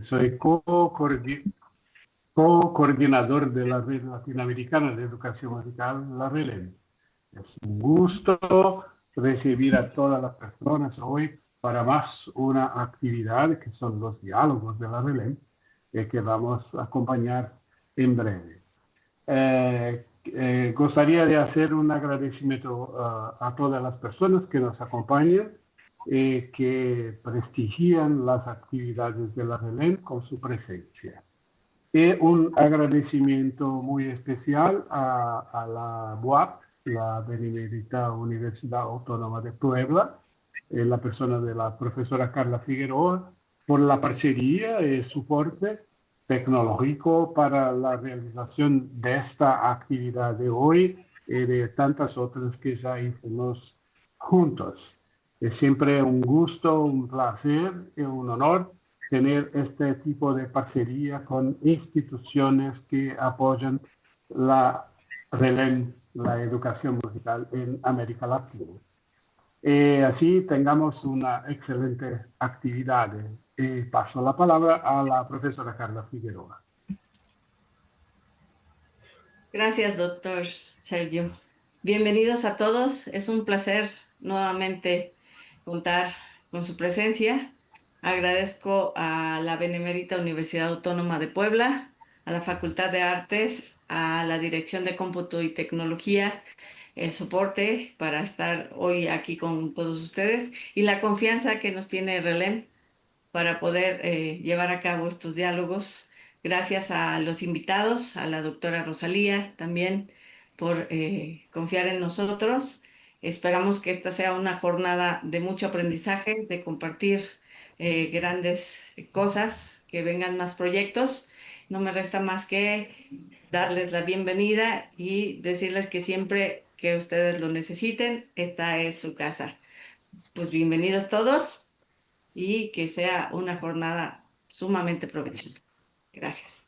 Soy co-coordinador de la Red Latinoamericana de Educación Musical, la RELEM. Es un gusto recibir a todas las personas hoy para más una actividad que son los diálogos de la RELEM, que vamos a acompañar en breve. Gustaría de hacer un agradecimiento a todas las personas que nos acompañan, que prestigian las actividades de la RELEM con su presencia. Y un agradecimiento muy especial a la BUAP, la Benemérita Universidad Autónoma de Puebla, la persona de la profesora Carla Figueroa, por la parcería y soporte tecnológico para la realización de esta actividad de hoy y de tantas otras que ya hicimos juntos. Es siempre un gusto, un placer y un honor tener este tipo de parcería con instituciones que apoyan la RELEM, la educación musical en América Latina. Así tengamos una excelente actividad. Paso la palabra a la profesora Carla Figueroa. Gracias, doctor Sergio. Bienvenidos a todos. Es un placer nuevamente contar con su presencia. Agradezco a la Benemérita Universidad Autónoma de Puebla, a la Facultad de Artes, a la Dirección de Cómputo y Tecnología, el soporte para estar hoy aquí con todos ustedes y la confianza que nos tiene RELEM para poder llevar a cabo estos diálogos. Gracias a los invitados, a la doctora Rosalía también por confiar en nosotros. Esperamos que esta sea una jornada de mucho aprendizaje, de compartir grandes cosas, que vengan más proyectos. No me resta más que darles la bienvenida y decirles que siempre que ustedes lo necesiten, esta es su casa. Pues bienvenidos todos y que sea una jornada sumamente provechosa. Gracias.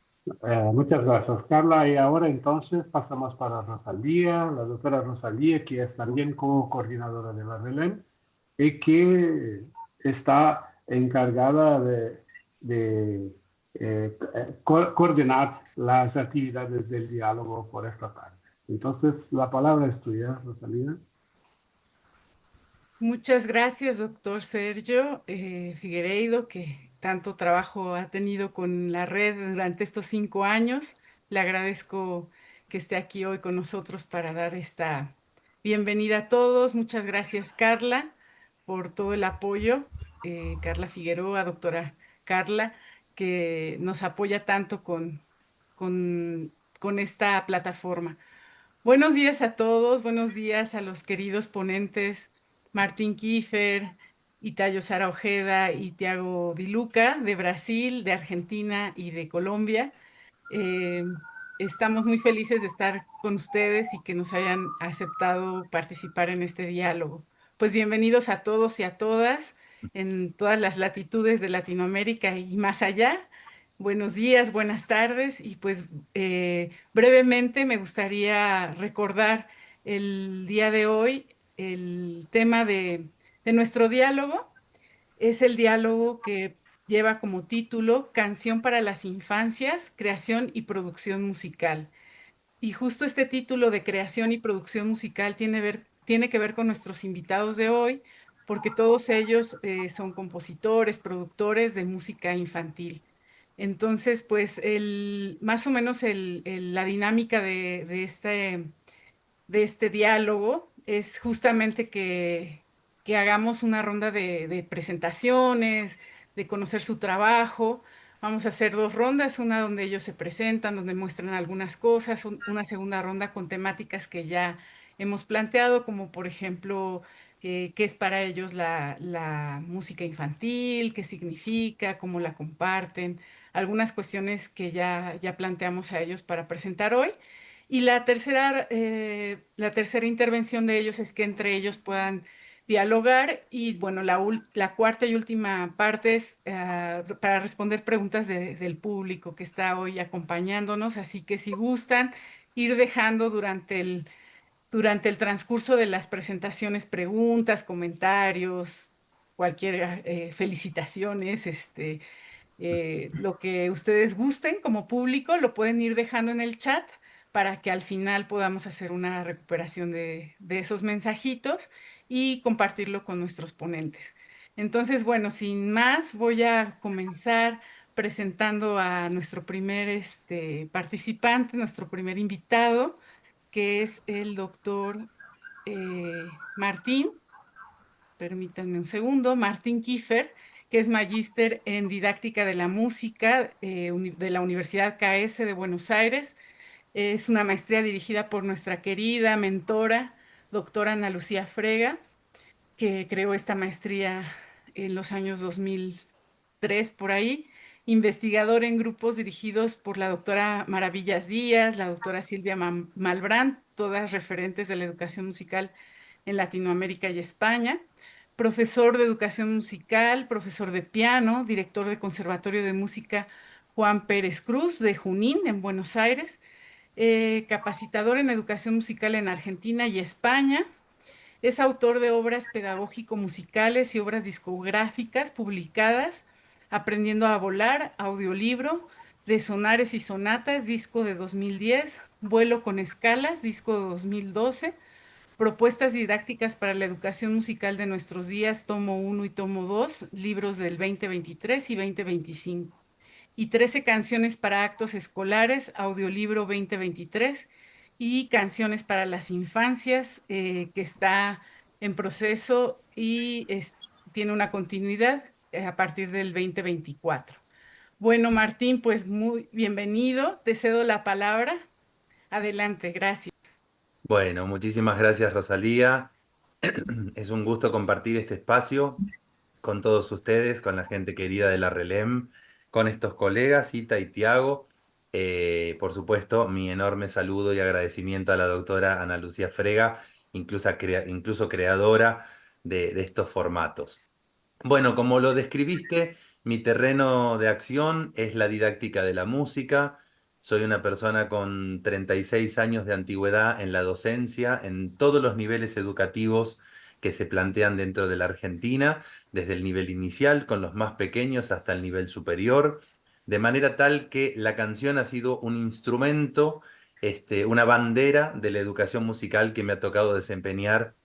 Muchas gracias, Carla. Y ahora entonces pasamos para Rosalía, la doctora Rosalía, que es también como coordinadora de la RELEM y que está encargada de coordinar las actividades del diálogo por esta tarde. Entonces, la palabra es tuya, Rosalía. Muchas gracias, doctor Sergio Figueiredo, que tanto trabajo ha tenido con la red durante estos 5 años. Le agradezco que esté aquí hoy con nosotros para dar esta bienvenida a todos. Muchas gracias, Carla, por todo el apoyo. Carla Figueroa, doctora Carla, que nos apoya tanto con esta plataforma. Buenos días a todos, buenos días a los queridos ponentes Martín Kiefer, Itayo Sara Ojeda y Tiago Di Luca de Brasil, de Argentina y de Colombia. Eh, Estamos muy felices de estar con ustedes y que nos hayan aceptado participar en este diálogo. Pues bienvenidos a todos y a todas en todas las latitudes de Latinoamérica y más allá. Buenos días, buenas tardes y pues brevemente me gustaría recordar el día de hoy, el tema de nuestro diálogo. Es el diálogo que lleva como título Canción para las Infancias, Creación y Producción Musical. Y justo este título de creación y producción musical tiene que ver con nuestros invitados de hoy, porque todos ellos son compositores, productores de música infantil. Entonces, pues más o menos la dinámica de este diálogo es justamente que hagamos una ronda de presentaciones, de conocer su trabajo. Vamos a hacer dos rondas, una donde ellos se presentan, donde muestran algunas cosas, una segunda ronda con temáticas que ya hemos planteado, como por ejemplo, qué es para ellos la música infantil, qué significa, cómo la comparten, algunas cuestiones que ya planteamos a ellos para presentar hoy. Y la tercera intervención de ellos es que entre ellos puedan dialogar y bueno, la cuarta y última parte es para responder preguntas del público que está hoy acompañándonos, así que si gustan ir dejando durante el transcurso de las presentaciones preguntas, comentarios, cualquier felicitaciones, Lo que ustedes gusten como público lo pueden ir dejando en el chat para que al final podamos hacer una recuperación de esos mensajitos y compartirlo con nuestros ponentes. Entonces, bueno, sin más, voy a comenzar presentando a nuestro primer participante, nuestro primer invitado, que es el doctor Martín. Permítanme un segundo, Martín Kiefer, que es magíster en didáctica de la música de la Universidad KS de Buenos Aires. Es una maestría dirigida por nuestra querida mentora, doctora Ana Lucía Frega, que creó esta maestría en los años 2003 por ahí. Investigador en grupos dirigidos por la doctora Maravillas Díaz, la doctora Silvia Malbrán, todas referentes de la educación musical en Latinoamérica y España. Profesor de educación musical, profesor de piano, director del Conservatorio de Música Juan Pérez Cruz de Junín, en Buenos Aires. Capacitador en educación musical en Argentina y España. Es autor de obras pedagógico-musicales y obras discográficas publicadas: Aprendiendo a volar, audiolibro, de sonares y sonatas, disco de 2010, Vuelo con escalas, disco de 2012, Propuestas didácticas para la educación musical de nuestros días, tomo 1 y tomo 2, libros del 2023 y 2025. Y 13 canciones para actos escolares, audiolibro 2023, y canciones para las infancias, que está en proceso y tiene una continuidad a partir del 2024. Bueno, Martín, pues muy bienvenido, te cedo la palabra. Adelante, gracias. Bueno, muchísimas gracias, Rosalía. Es un gusto compartir este espacio con todos ustedes, con la gente querida de la RELEM, con estos colegas, Ita y Tiago. Por supuesto, mi enorme saludo y agradecimiento a la doctora Ana Lucía Frega, incluso creadora de estos formatos. Bueno, como lo describiste, mi terreno de acción es la didáctica de la música. Soy una persona con 36 años de antigüedad en la docencia, en todos los niveles educativos que se plantean dentro de la Argentina, desde el nivel inicial, con los más pequeños, hasta el nivel superior, de manera tal que la canción ha sido un instrumento, una bandera de la educación musical que me ha tocado desempeñar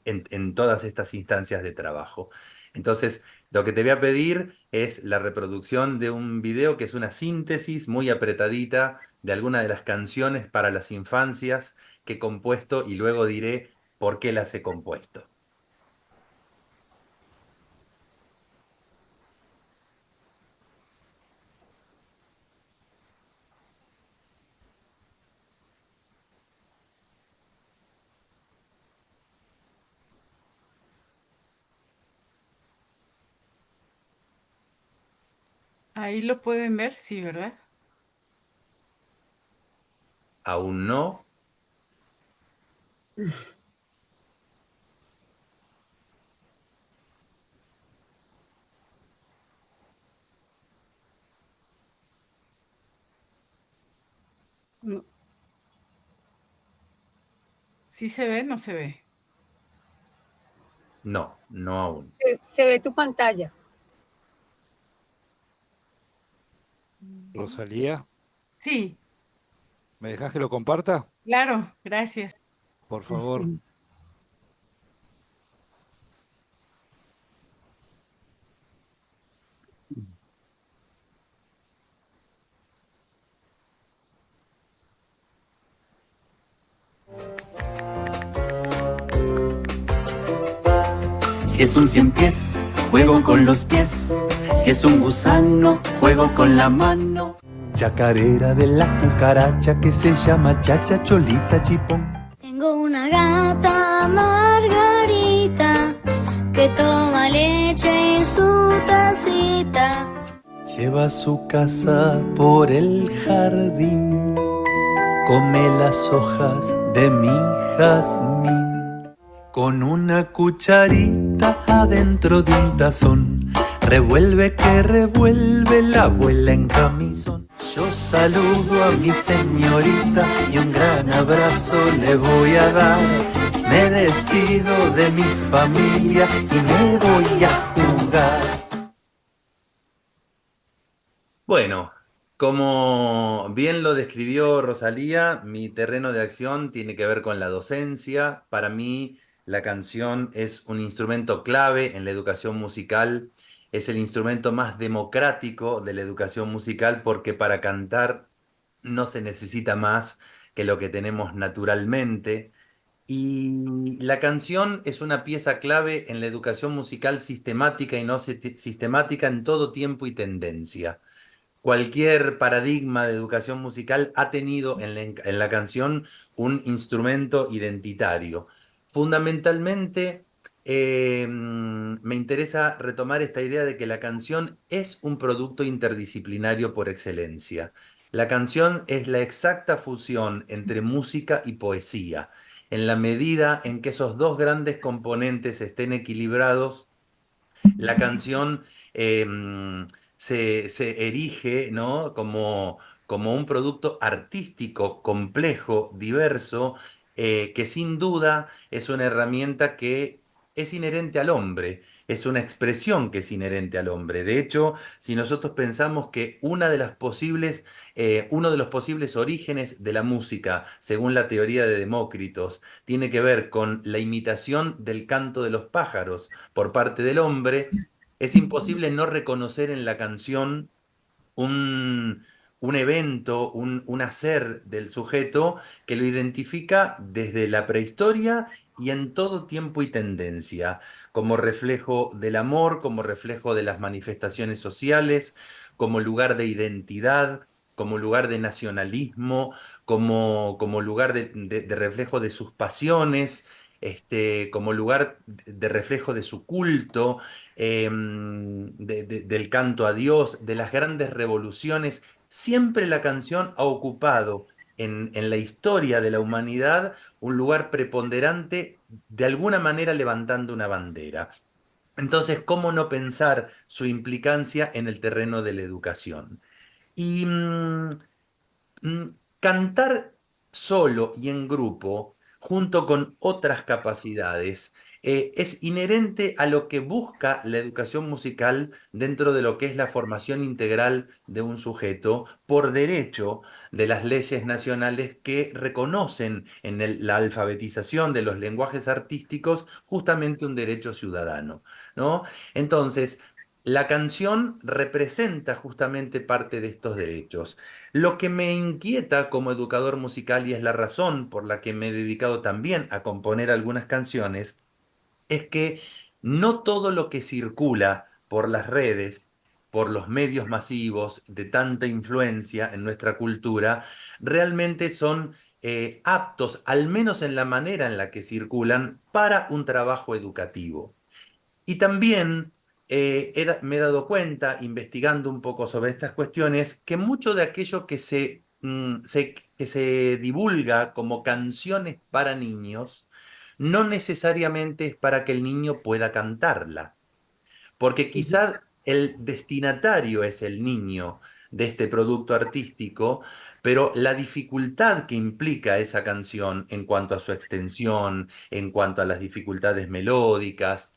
en todas estas instancias de trabajo. Entonces, lo que te voy a pedir es la reproducción de un video que es una síntesis muy apretadita de alguna de las canciones para las infancias que he compuesto, y luego diré por qué las he compuesto. Ahí lo pueden ver, sí, ¿verdad? ¿Aún no? No. ¿Sí se ve? ¿No se ve? No, no aún. Se ve tu pantalla. Rosalía, Sí, ¿me dejas que lo comparta? claro, gracias. Por favor. Si es un cien pies, juego con los pies. Si es un gusano, juego con la mano. Chacarera de la cucaracha que se llama Chacha Cholita Chipón. Tengo una gata Margarita que toma leche en su tacita. Lleva su casa por el jardín, come las hojas de mi jazmín. Con una cucharita adentro de un tazón, revuelve que revuelve la abuela en camisón. Yo saludo a mi señorita y un gran abrazo le voy a dar. Me despido de mi familia y me voy a jugar. Bueno, como bien lo describió Rosalía, mi terreno de acción tiene que ver con la docencia. Para mí, la canción es un instrumento clave en la educación musical. Es el instrumento más democrático de la educación musical porque para cantar no se necesita más que lo que tenemos naturalmente. Y la canción es una pieza clave en la educación musical sistemática y no sistemática en todo tiempo y tendencia. Cualquier paradigma de educación musical ha tenido en la canción un instrumento identitario. Fundamentalmente, me interesa retomar esta idea de que la canción es un producto interdisciplinario por excelencia. La canción es la exacta fusión entre música y poesía. En la medida en que esos dos grandes componentes estén equilibrados, la canción eh, se erige, ¿no? como un producto artístico complejo, diverso, que sin duda es una herramienta que es inherente al hombre, es una expresión que es inherente al hombre. De hecho, si nosotros pensamos que uno de los posibles orígenes de la música, según la teoría de Demócritos, tiene que ver con la imitación del canto de los pájaros por parte del hombre, es imposible no reconocer en la canción un, un evento, un hacer del sujeto que lo identifica desde la prehistoria y en todo tiempo y tendencia, como reflejo del amor, como reflejo de las manifestaciones sociales, como lugar de identidad, como lugar de nacionalismo, como lugar de reflejo de sus pasiones. Como lugar de reflejo de su culto, del canto a Dios, de las grandes revoluciones. Siempre la canción ha ocupado en la historia de la humanidad un lugar preponderante, de alguna manera levantando una bandera. Entonces, ¿cómo no pensar su implicancia en el terreno de la educación? Y cantar solo y en grupo, junto con otras capacidades, es inherente a lo que busca la educación musical dentro de lo que es la formación integral de un sujeto por derecho de las leyes nacionales que reconocen en la alfabetización de los lenguajes artísticos justamente un derecho ciudadano, ¿no? Entonces, la canción representa justamente parte de estos derechos. Lo que me inquieta como educador musical, y es la razón por la que me he dedicado también a componer algunas canciones, es que no todo lo que circula por las redes, por los medios masivos de tanta influencia en nuestra cultura, realmente son aptos, al menos en la manera en la que circulan, para un trabajo educativo. Y también me he dado cuenta, investigando un poco sobre estas cuestiones, que mucho de aquello que se divulga como canciones para niños, no necesariamente es para que el niño pueda cantarla, porque quizá el destinatario es el niño de este producto artístico, pero la dificultad que implica esa canción en cuanto a su extensión, en cuanto a las dificultades melódicas,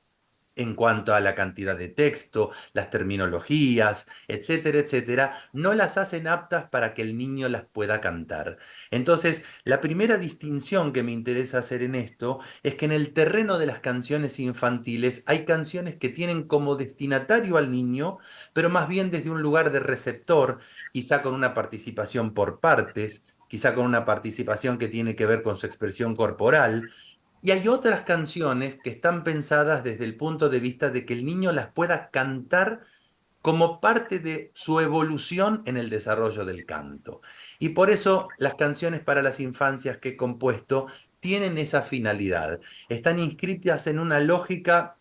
en cuanto a la cantidad de texto, las terminologías, etcétera, etcétera, no las hacen aptas para que el niño las pueda cantar. Entonces, la primera distinción que me interesa hacer en esto es que en el terreno de las canciones infantiles hay canciones que tienen como destinatario al niño, pero más bien desde un lugar de receptor, quizá con una participación por partes, quizá con una participación que tiene que ver con su expresión corporal, y hay otras canciones que están pensadas desde el punto de vista de que el niño las pueda cantar como parte de su evolución en el desarrollo del canto. Y por eso las canciones para las infancias que he compuesto tienen esa finalidad. Están inscritas en una lógica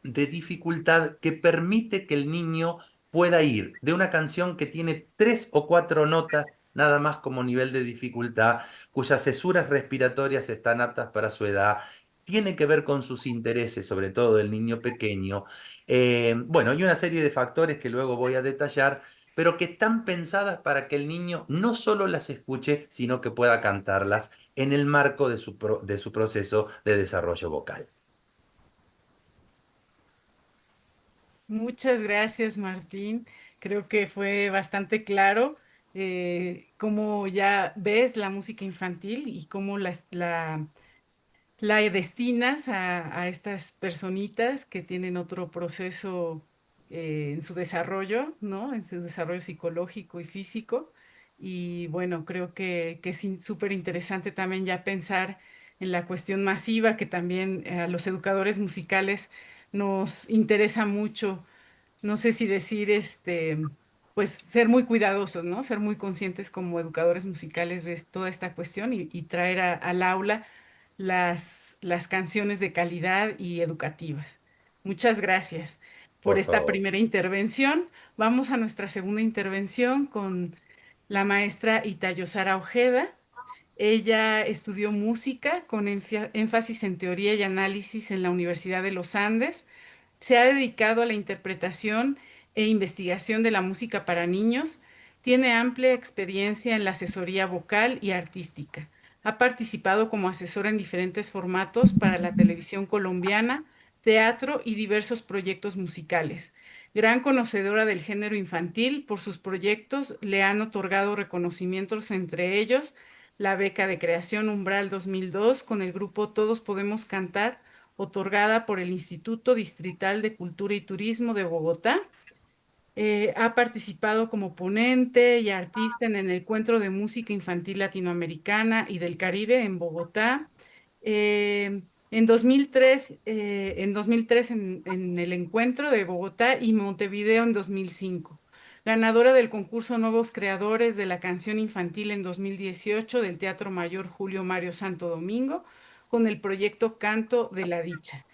de dificultad que permite que el niño pueda ir de una canción que tiene 3 o 4 notas nada más como nivel de dificultad, cuyas cesuras respiratorias están aptas para su edad, tiene que ver con sus intereses, sobre todo del niño pequeño. Bueno, y una serie de factores que luego voy a detallar, pero que están pensadas para que el niño no solo las escuche, sino que pueda cantarlas en el marco de su proceso de desarrollo vocal. Muchas gracias, Martín. Creo que fue bastante claro cómo ya ves la música infantil y cómo la destinas a estas personitas que tienen otro proceso en su desarrollo, ¿no? En su desarrollo psicológico y físico. Y bueno, creo que es súper interesante también ya pensar en la cuestión masiva que también a los educadores musicales nos interesa mucho. No sé si decir, pues ser muy cuidadosos, ¿no? Ser muy conscientes como educadores musicales de toda esta cuestión y traer al aula las canciones de calidad y educativas. Muchas gracias por Por esta favor. primera intervención. Vamos a nuestra segunda intervención con la maestra Itayosara Ojeda. Ella estudió música con énfasis en teoría y análisis en la Universidad de los Andes. Se ha dedicado a la interpretación e investigación de la música para niños. Tiene amplia experiencia en la asesoría vocal y artística. Ha participado como asesora en diferentes formatos para la televisión colombiana, teatro y diversos proyectos musicales. Gran conocedora del género infantil, por sus proyectos le han otorgado reconocimientos, entre ellos la beca de creación Umbral 2002 con el grupo Todos Podemos Cantar, otorgada por el Instituto Distrital de Cultura y Turismo de Bogotá. Ha participado como ponente y artista en el Encuentro de Música Infantil Latinoamericana y del Caribe en Bogotá. En 2003, en el Encuentro de Bogotá y Montevideo en 2005. Ganadora del concurso Nuevos Creadores de la Canción Infantil en 2018 del Teatro Mayor Julio Mario Santo Domingo con el proyecto Canto de la Dicha.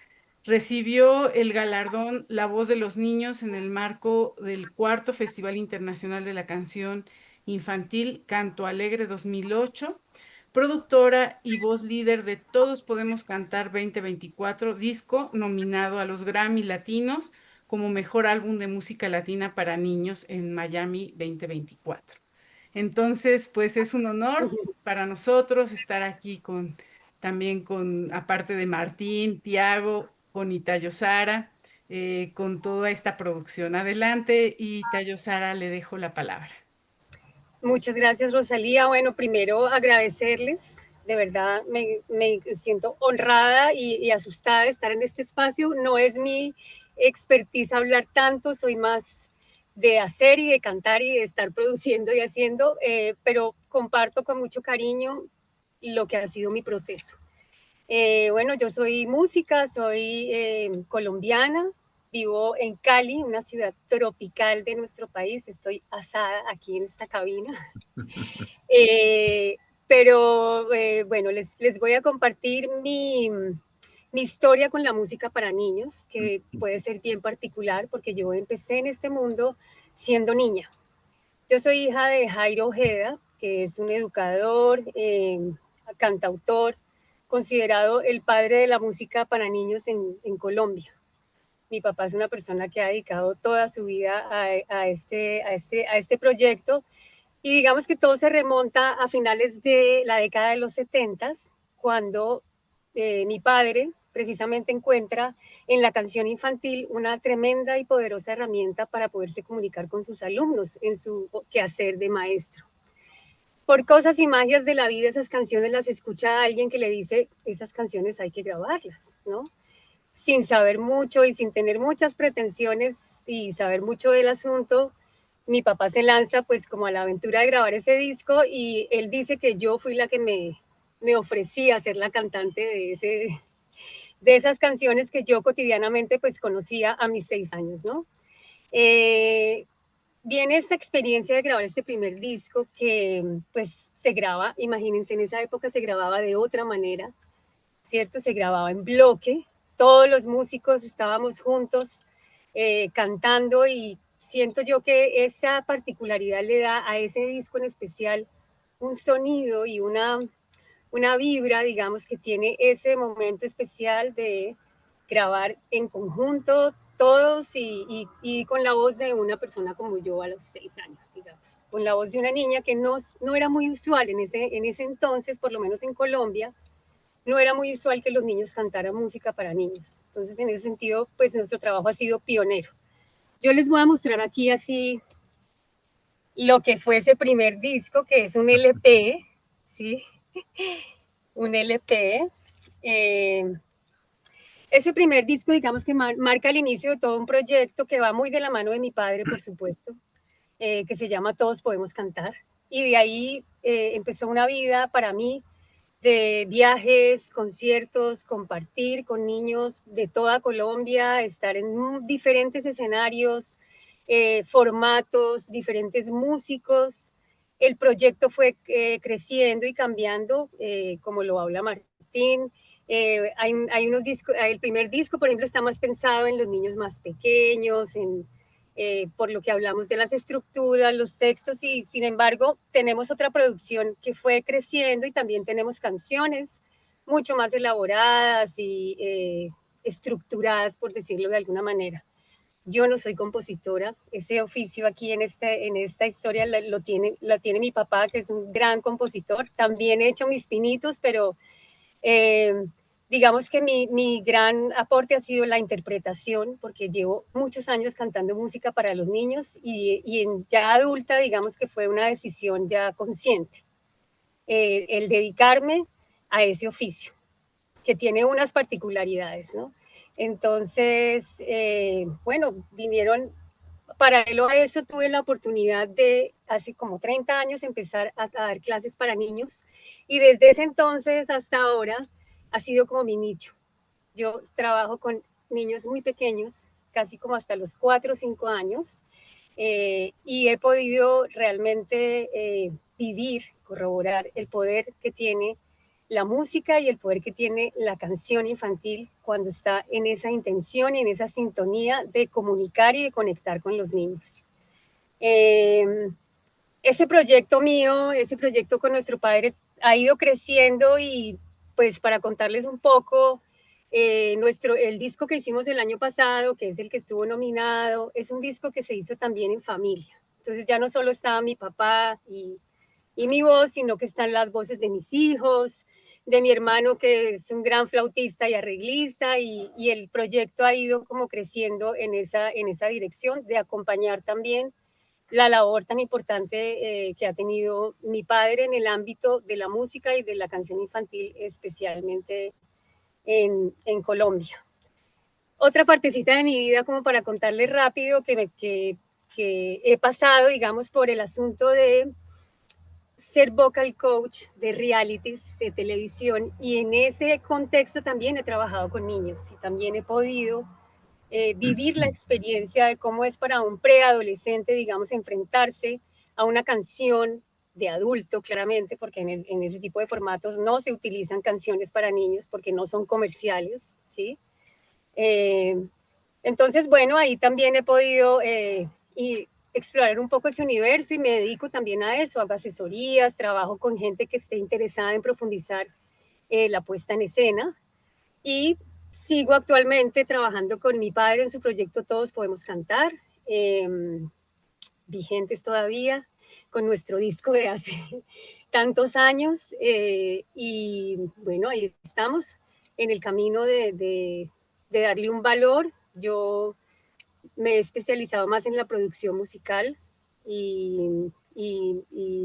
Recibió el galardón La Voz de los Niños en el marco del cuarto Festival Internacional de la Canción Infantil Canto Alegre 2008, productora y voz líder de Todos Podemos Cantar 2024, disco nominado a los Grammy Latinos como Mejor Álbum de Música Latina para Niños en Miami 2024. Entonces, pues es un honor para nosotros estar aquí también con, aparte de Martín, Tiago, con Itayosara, con toda esta producción. Adelante, Itayosara, le dejo la palabra. Muchas gracias, Rosalía. Bueno, primero agradecerles. De verdad, me siento honrada y asustada de estar en este espacio. No es mi expertise hablar tanto, soy más de hacer y de cantar y de estar produciendo y haciendo, pero comparto con mucho cariño lo que ha sido mi proceso. Bueno, yo soy música, soy colombiana, vivo en Cali, una ciudad tropical de nuestro país. Estoy asada aquí en esta cabina. Pero bueno, les voy a compartir mi historia con la música para niños, que puede ser bien particular porque yo empecé en este mundo siendo niña. Yo soy hija de Jairo Ojeda, que es un educador, cantautor, considerado el padre de la música para niños en Colombia. Mi papá es una persona que ha dedicado toda su vida a este proyecto y digamos que todo se remonta a finales de la década de los 70, cuando mi padre precisamente encuentra en la canción infantil una tremenda y poderosa herramienta para poderse comunicar con sus alumnos en su quehacer de maestro. Por cosas y magias de la vida, esas canciones las escucha alguien que le dice, esas canciones hay que grabarlas, ¿no? Sin saber mucho y sin tener muchas pretensiones y saber mucho del asunto, mi papá se lanza pues como a la aventura de grabar ese disco y él dice que yo fui la que me ofrecí a ser la cantante de esas canciones que yo cotidianamente pues conocía a mis 6 años, ¿no? Viene esta experiencia de grabar este primer disco que pues se graba, imagínense, en esa época se grababa de otra manera, ¿cierto? Se grababa en bloque, todos los músicos estábamos juntos cantando y siento yo que esa particularidad le da a ese disco en especial un sonido y una vibra, digamos, que tiene ese momento especial de grabar en conjunto todos y con la voz de una persona como yo a los 6 años, digamos, con la voz de una niña que no era muy usual en ese entonces, por lo menos en Colombia, no era muy usual que los niños cantaran música para niños. Entonces, en ese sentido, pues nuestro trabajo ha sido pionero. Yo les voy a mostrar aquí así lo que fue ese primer disco, que es un LP, ¿sí? Un LP. Ese primer disco, digamos que marca el inicio de todo un proyecto que va muy de la mano de mi padre, por supuesto, que se llama Todos Podemos Cantar. Y de ahí empezó una vida para mí de viajes, conciertos, compartir con niños de toda Colombia, estar en diferentes escenarios, formatos, diferentes músicos. El proyecto fue creciendo y cambiando, como lo habla Martín. Hay unos discos, el primer disco, por ejemplo, está más pensado en los niños más pequeños, por lo que hablamos de las estructuras, los textos, y sin embargo tenemos otra producción que fue creciendo y también tenemos canciones mucho más elaboradas y estructuradas, por decirlo de alguna manera. Yo no soy compositora, ese oficio aquí en esta historia lo tiene mi papá, que es un gran compositor. También he hecho mis pinitos, pero digamos que mi gran aporte ha sido la interpretación, porque llevo muchos años cantando música para los niños y ya adulta, digamos que fue una decisión ya consciente, el dedicarme a ese oficio, que tiene unas particularidades, ¿no? Entonces, bueno, vinieron, paralelo a eso, tuve la oportunidad de, hace como 30 años, empezar a dar clases para niños, y desde ese entonces hasta ahora ha sido como mi nicho. Yo trabajo con niños muy pequeños, casi como hasta los 4 o 5 años, y he podido realmente vivir, corroborar el poder que tiene la música y el poder que tiene la canción infantil cuando está en esa intención y en esa sintonía de comunicar y de conectar con los niños. Ese proyecto mío, ese proyecto con nuestro padre ha ido creciendo, y pues para contarles un poco, el disco que hicimos el año pasado, que es el que estuvo nominado, es un disco que se hizo también en familia. Entonces ya no solo estaba mi papá y mi voz, sino que están las voces de mis hijos, de mi hermano, que es un gran flautista y arreglista, y el proyecto ha ido como creciendo en esa dirección de acompañar también la labor tan importante que ha tenido mi padre en el ámbito de la música y de la canción infantil, especialmente en Colombia. Otra partecita de mi vida, como para contarles rápido, que he pasado, digamos, por el asunto de ser vocal coach de realities de televisión, y en ese contexto también he trabajado con niños y también he podido vivir la experiencia de cómo es para un preadolescente, digamos, enfrentarse a una canción de adulto, claramente, porque en ese tipo de formatos no se utilizan canciones para niños porque no son comerciales, ¿sí? Entonces, bueno, ahí también he podido explorar un poco ese universo, y me dedico también a eso, hago asesorías, trabajo con gente que esté interesada en profundizar la puesta en escena, y sigo actualmente trabajando con mi padre en su proyecto Todos Podemos Cantar, vigentes todavía, con nuestro disco de hace tantos años, y bueno, ahí estamos en el camino de darle un valor. Yo me he especializado más en la producción musical y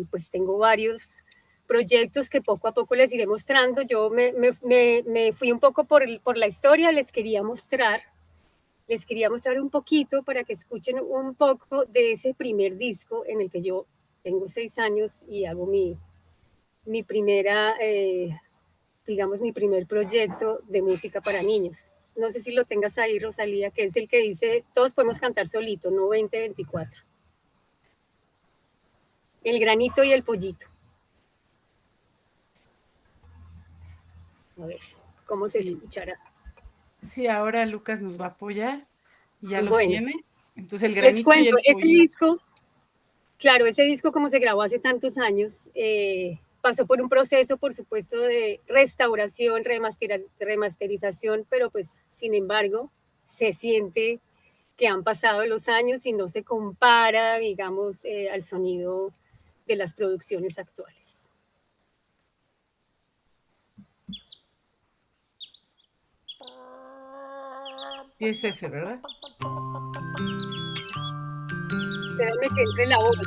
pues tengo varios proyectos que poco a poco les iré mostrando. Yo me fui un poco por la historia, les quería mostrar un poquito para que escuchen un poco de ese primer disco en el que yo tengo 6 años y hago mi primera, digamos, mi primer proyecto de música para niños. No sé si lo tengas ahí, Rosalía, que es el que dice Todos Podemos Cantar Solito, no 2024. El granito y el pollito. A ver cómo se escuchará. Sí, ahora Lucas nos va a apoyar y ya los Bueno, tiene. Entonces el les granito y cuento, el ese pollito. disco, claro, ese disco, como se grabó hace tantos años, pasó por un proceso, por supuesto, de restauración, remasterización, pero pues, sin embargo, se siente que han pasado los años y no se compara, digamos, al sonido de las producciones actuales. Sí, es ese, ¿verdad? Espérame que entre la voz.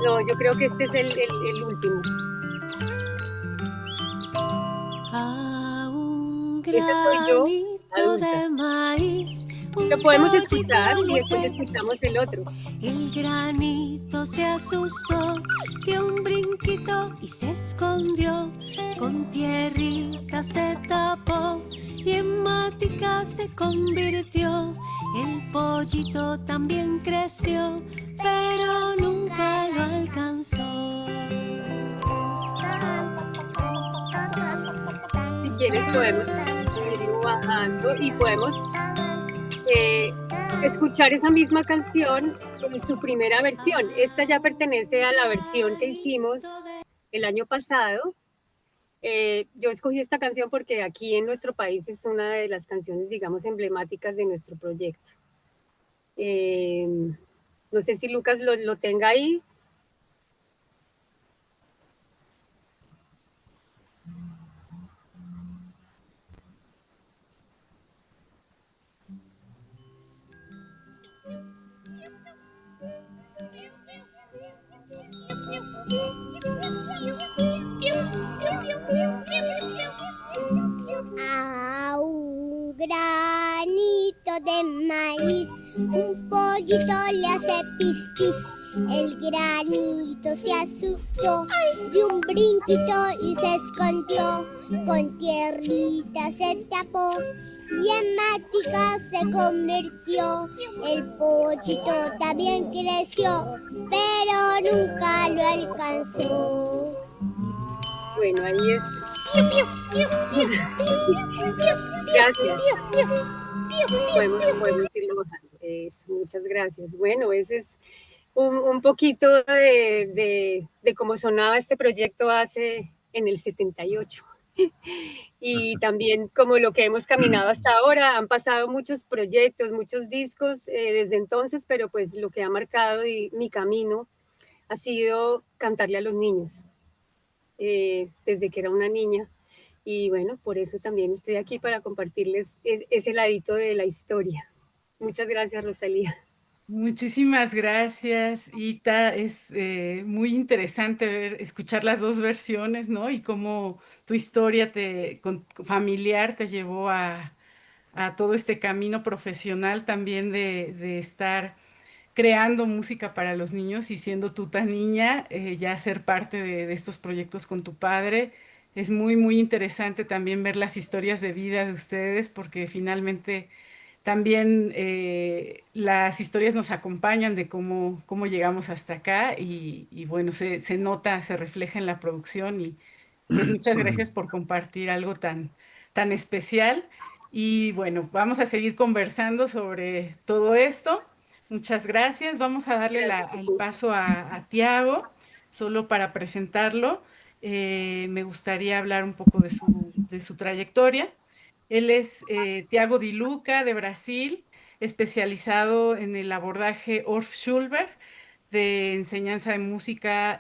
No, yo creo que este es el último. A un Esa soy yo, granito adulta. de maíz, un Lo podemos pollito escuchar y después nace. escuchamos el otro. El granito se asustó, dio un brinquito y se escondió. Con tierrita se tapó y en matica se convirtió. El pollito también creció, pero nunca lo alcanzó. Si quieres podemos ir bajando y podemos escuchar esa misma canción en su primera versión. Esta ya pertenece a la versión que hicimos el año pasado. Yo escogí esta canción porque aquí en nuestro país es una de las canciones, digamos, emblemáticas de nuestro proyecto. No sé si Lucas lo tenga ahí. A un granito de maíz, un pollito le hace pis pis. El granito se asustó, dio un brinquito y se escondió. Con tierrita se tapó y en matica se convirtió. El pollito también creció, pero nunca lo alcanzó. Bueno, ahí es. Gracias. Podemos irlo bajando. Muchas gracias. Bueno, ese es un poquito de cómo sonaba este proyecto hace en el 78. Y también como lo que hemos caminado hasta ahora. Han pasado muchos proyectos, muchos discos desde entonces, pero pues lo que ha marcado mi camino ha sido cantarle a los niños. Desde que era una niña, y bueno, por eso también estoy aquí para compartirles ese ladito de la historia. Muchas gracias, Rosalía. Muchísimas gracias, Ita. Es muy interesante escuchar las dos versiones, ¿no? Y cómo tu historia familiar te llevó a todo este camino profesional también de estar creando música para los niños y siendo tú tan niña, ya ser parte de estos proyectos con tu padre. Es muy, muy interesante también ver las historias de vida de ustedes porque finalmente también las historias nos acompañan de cómo llegamos hasta acá y bueno, se nota, se refleja en la producción y pues muchas gracias por compartir algo tan especial. Y bueno, vamos a seguir conversando sobre todo esto. Muchas gracias. Vamos a darle el paso a Tiago, solo para presentarlo. Me gustaría hablar un poco de su trayectoria. Él es Tiago Di Luca, de Brasil, especializado en el abordaje Orff Schulberg de enseñanza de música.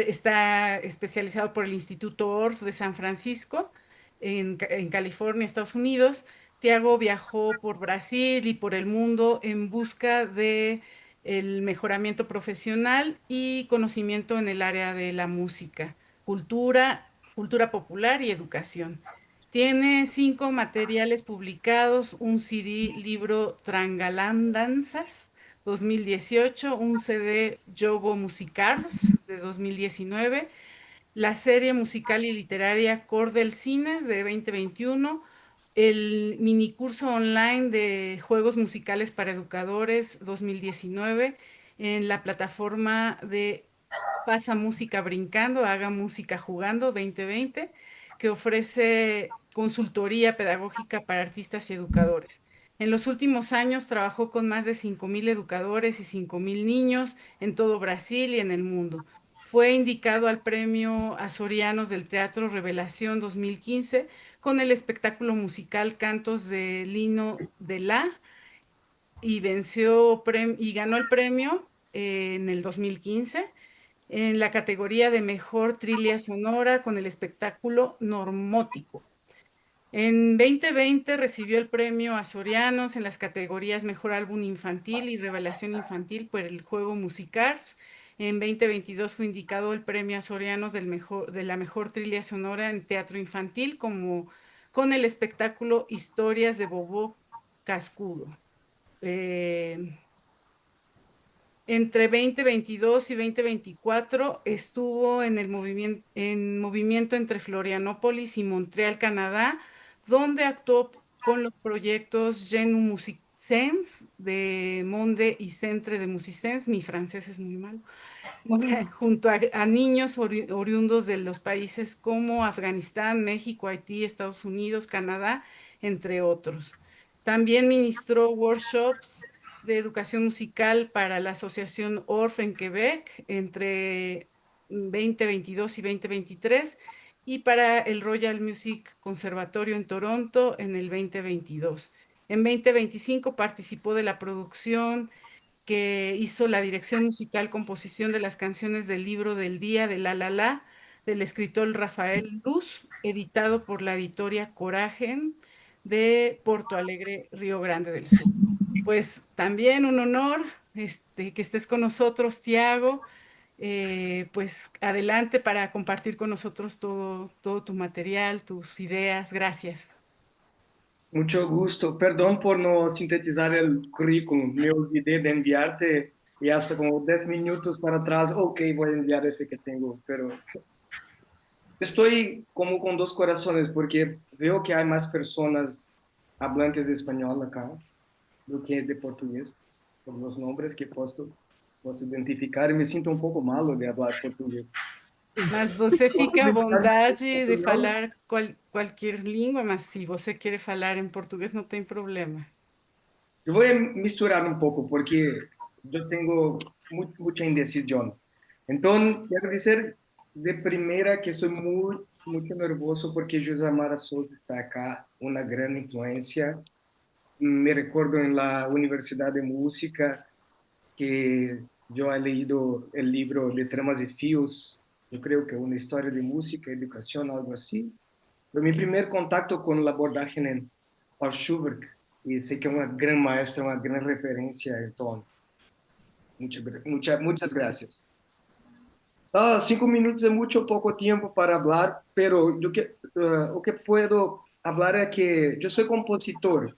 Está especializado por el Instituto Orff de San Francisco, en California, Estados Unidos. Tiago viajó por Brasil y por el mundo en busca de el mejoramiento profesional y conocimiento en el área de la música, cultura popular y educación. Tiene 5 materiales publicados, un CD, libro Trangalandanzas 2018, un CD Yogo Musicars de 2019, la serie musical y literaria Cordel Cines de 2021, el minicurso online de juegos musicales para educadores 2019 en la plataforma de Pasa Música Brincando, Haga Música Jugando 2020, que ofrece consultoría pedagógica para artistas y educadores. En los últimos años trabajó con más de 5,000 educadores y 5,000 niños en todo Brasil y en el mundo. Fue indicado al Premio Azorianos del Teatro Revelación 2015 con el espectáculo musical Cantos de Lino de La y ganó el premio en el 2015 en la categoría de Mejor Trilha Sonora con el espectáculo Normótico. En 2020 recibió el premio Azorianos en las categorías Mejor Álbum Infantil y Revelación Infantil por el juego Musicars En 2022 fue indicado el premio Azorianos de la mejor trilha sonora en teatro infantil con el espectáculo Historias de Bobo Cascudo. Entre 2022 y 2024 estuvo en movimiento entre Florianópolis y Montreal, Canadá, donde actuó con los proyectos Genu Musicens de Monde y Centre de Musicens, mi francés es muy malo, junto a niños oriundos de los países como Afganistán, México, Haití, Estados Unidos, Canadá, entre otros. También ministró workshops de educación musical para la Asociación Orff en Quebec entre 2022 y 2023 y para el Royal Music Conservatorio en Toronto en el 2022. En 2025 participó de la producción que hizo la dirección musical, composición de las canciones del libro del día de La, del escritor Rafael Luz, editado por la editorial Coragen de Porto Alegre, Río Grande del Sur. Pues también un honor que estés con nosotros, Tiago. Pues adelante para compartir con nosotros todo tu material, tus ideas. Gracias. Mucho gusto. Perdón por no sintetizar el currículum. Me olvidé de enviarte y hasta como 10 minutos para atrás, ok, voy a enviar ese que tengo, pero estoy como con dos corazones porque veo que hay más personas hablantes de español acá do que de portugués, por los nombres que posso identificar, e me sinto um pouco malo de falar português. Mas você fica à vontade de falar qualquer língua, mas se você quer falar em português, não tem problema. Eu vou misturar um pouco, porque eu tenho muita indecisão. Então, quero dizer de primeira que estou muito nervoso porque José Mara Souza está acá, uma grande influência. Me recuerdo en la Universidad de Música que yo he leído el libro de Tramas y Fíos, yo creo que una historia de música, educación, algo así. Pero mi primer contacto con el abordaje en Paul Schubert, y sé que es una gran maestra, una gran referencia en tono. Muchas gracias. 5 minutos es mucho poco tiempo para hablar, pero lo que puedo hablar es que yo soy compositor.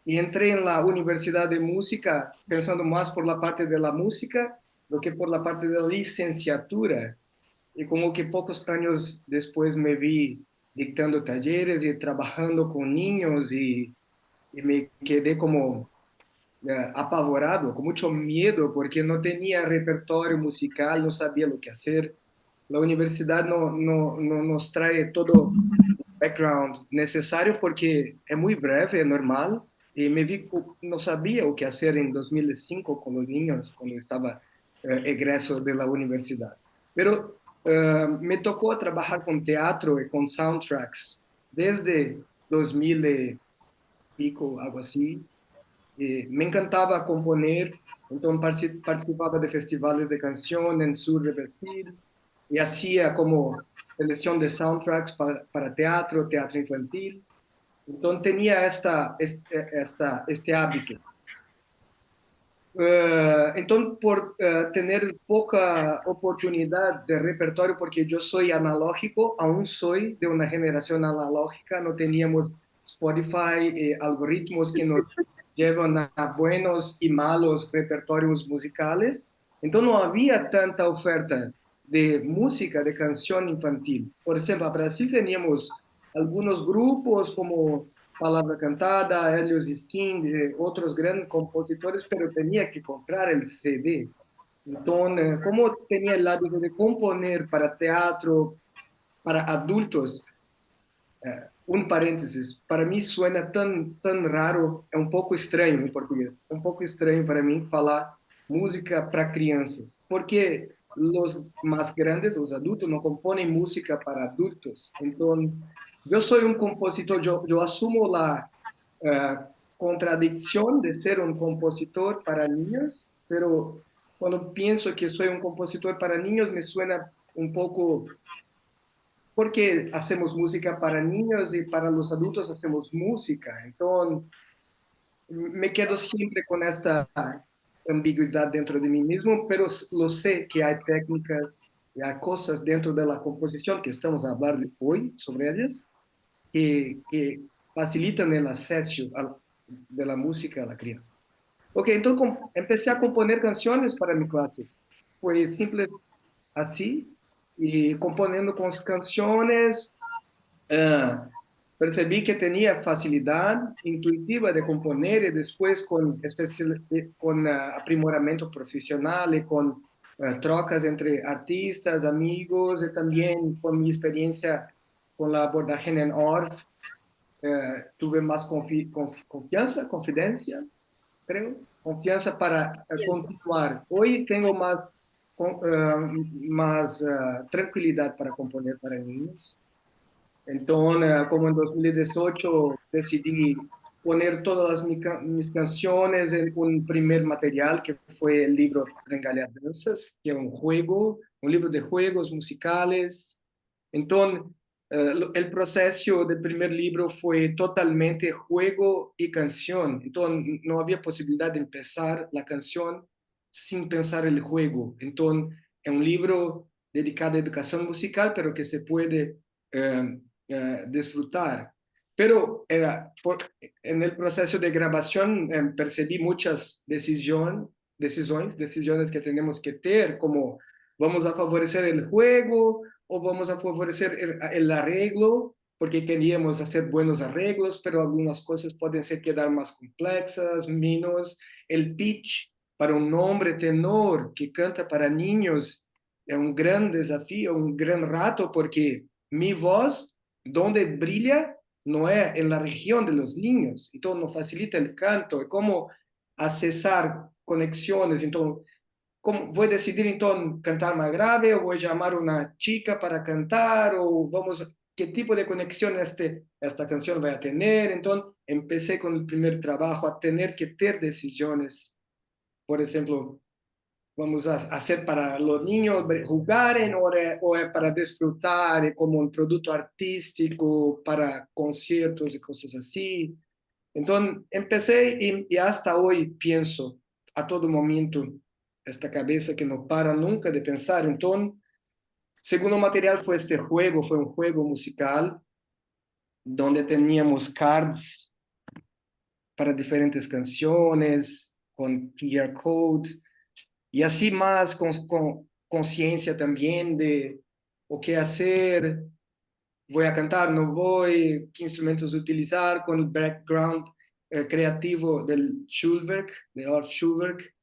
Y entré en la Universidad de Música pensando más por la parte de la música do que por la parte de la licenciatura. Y como que pocos años después me vi dictando talleres y trabajando con niños y me quedé como apavorado, con mucho miedo porque no tenía repertorio musical, no sabía lo que hacer. La universidad no nos trae todo el background necesario porque es muy breve, es normal. Y me vi, no sabía lo que hacer en 2005 con los niños, cuando estaba egreso de la universidad. Pero me tocó trabajar con teatro y con soundtracks desde 2000 y pico, algo así. Me encantaba componer, entonces participaba de festivales de canción en sur de Brasil y hacía como selección de soundtracks para teatro infantil. Entonces tenía este hábito. Entonces, por tener poca oportunidad de repertorio, porque yo soy analógico, aún soy de una generación analógica, no teníamos Spotify, algoritmos que nos llevan a buenos y malos repertorios musicales. Entonces no había tanta oferta de música, de canción infantil. Por ejemplo, en Brasil teníamos algunos grupos como Palavra Cantada, Helios Skin, otros grandes compositores, pero tenía que comprar el CD. Entonces, como tenía el hábito de componer para teatro, para adultos, un paréntesis, para mí suena tan raro, es un poco extraño en portugués, un poco extraño para mí falar música para crianças, porque los más grandes, los adultos, no componen música para adultos. Entonces, yo soy un compositor, yo asumo la contradicción de ser un compositor para niños, pero cuando pienso que soy un compositor para niños me suena un poco, porque hacemos música para niños y para los adultos hacemos música. Entonces, me quedo siempre con esta ambigüedad dentro de mí mismo, pero lo sé que hay técnicas, hay cosas dentro de la composición que estamos a hablar hoy sobre ellas, que facilitan el acceso de la música a la crianza. Ok, entonces empecé a componer canciones para mis clases. Fue simple así, y componiendo con canciones, percibí que tenía facilidad intuitiva de componer y después con aprimoramento profesional y con trocas entre artistas, amigos y también con mi experiencia con la abordaje en ORF, tuve más confianza, confidencia, creo, confianza para continuar. Hoy tengo más tranquilidad para componer para niños. Entonces, como en 2018 decidí poner todas mis canciones en un primer material que fue el libro Trengalha Danças, que es un libro de juegos musicales. Entonces, el proceso del primer libro fue totalmente juego y canción. Entonces, no había posibilidad de empezar la canción sin pensar el juego. Entonces, es un libro dedicado a educación musical, pero que se puede disfrutar. Pero en el proceso de grabación percibí muchas decisiones que tenemos que tener, como vamos a favorecer el juego o vamos a favorecer el arreglo, porque queríamos hacer buenos arreglos, pero algunas cosas pueden ser quedar más complejas, menos. El pitch para un hombre tenor que canta para niños es un gran desafío, un gran reto, porque mi voz, donde brilla, no es en la región de los niños, entonces no facilita el canto, es como accesar conexiones. Entonces, ¿cómo voy a decidir entonces cantar más grave o voy a llamar a una chica para cantar o qué tipo de conexión esta canción va a tener? Entonces empecé con el primer trabajo a tener que tener decisiones. Por ejemplo, vamos a hacer para los niños jugar o para disfrutar como un producto artístico para conciertos y cosas así. Entonces empecé y hasta hoy pienso a todo momento, esta cabeza que no para nunca de pensar. Entonces, segundo material fue fue un juego musical donde teníamos cards para diferentes canciones con QR code y así más con conciencia también de o qué hacer, voy a cantar, no voy, qué instrumentos utilizar, con el background creativo del Schulwerk, de Art Schulwerk.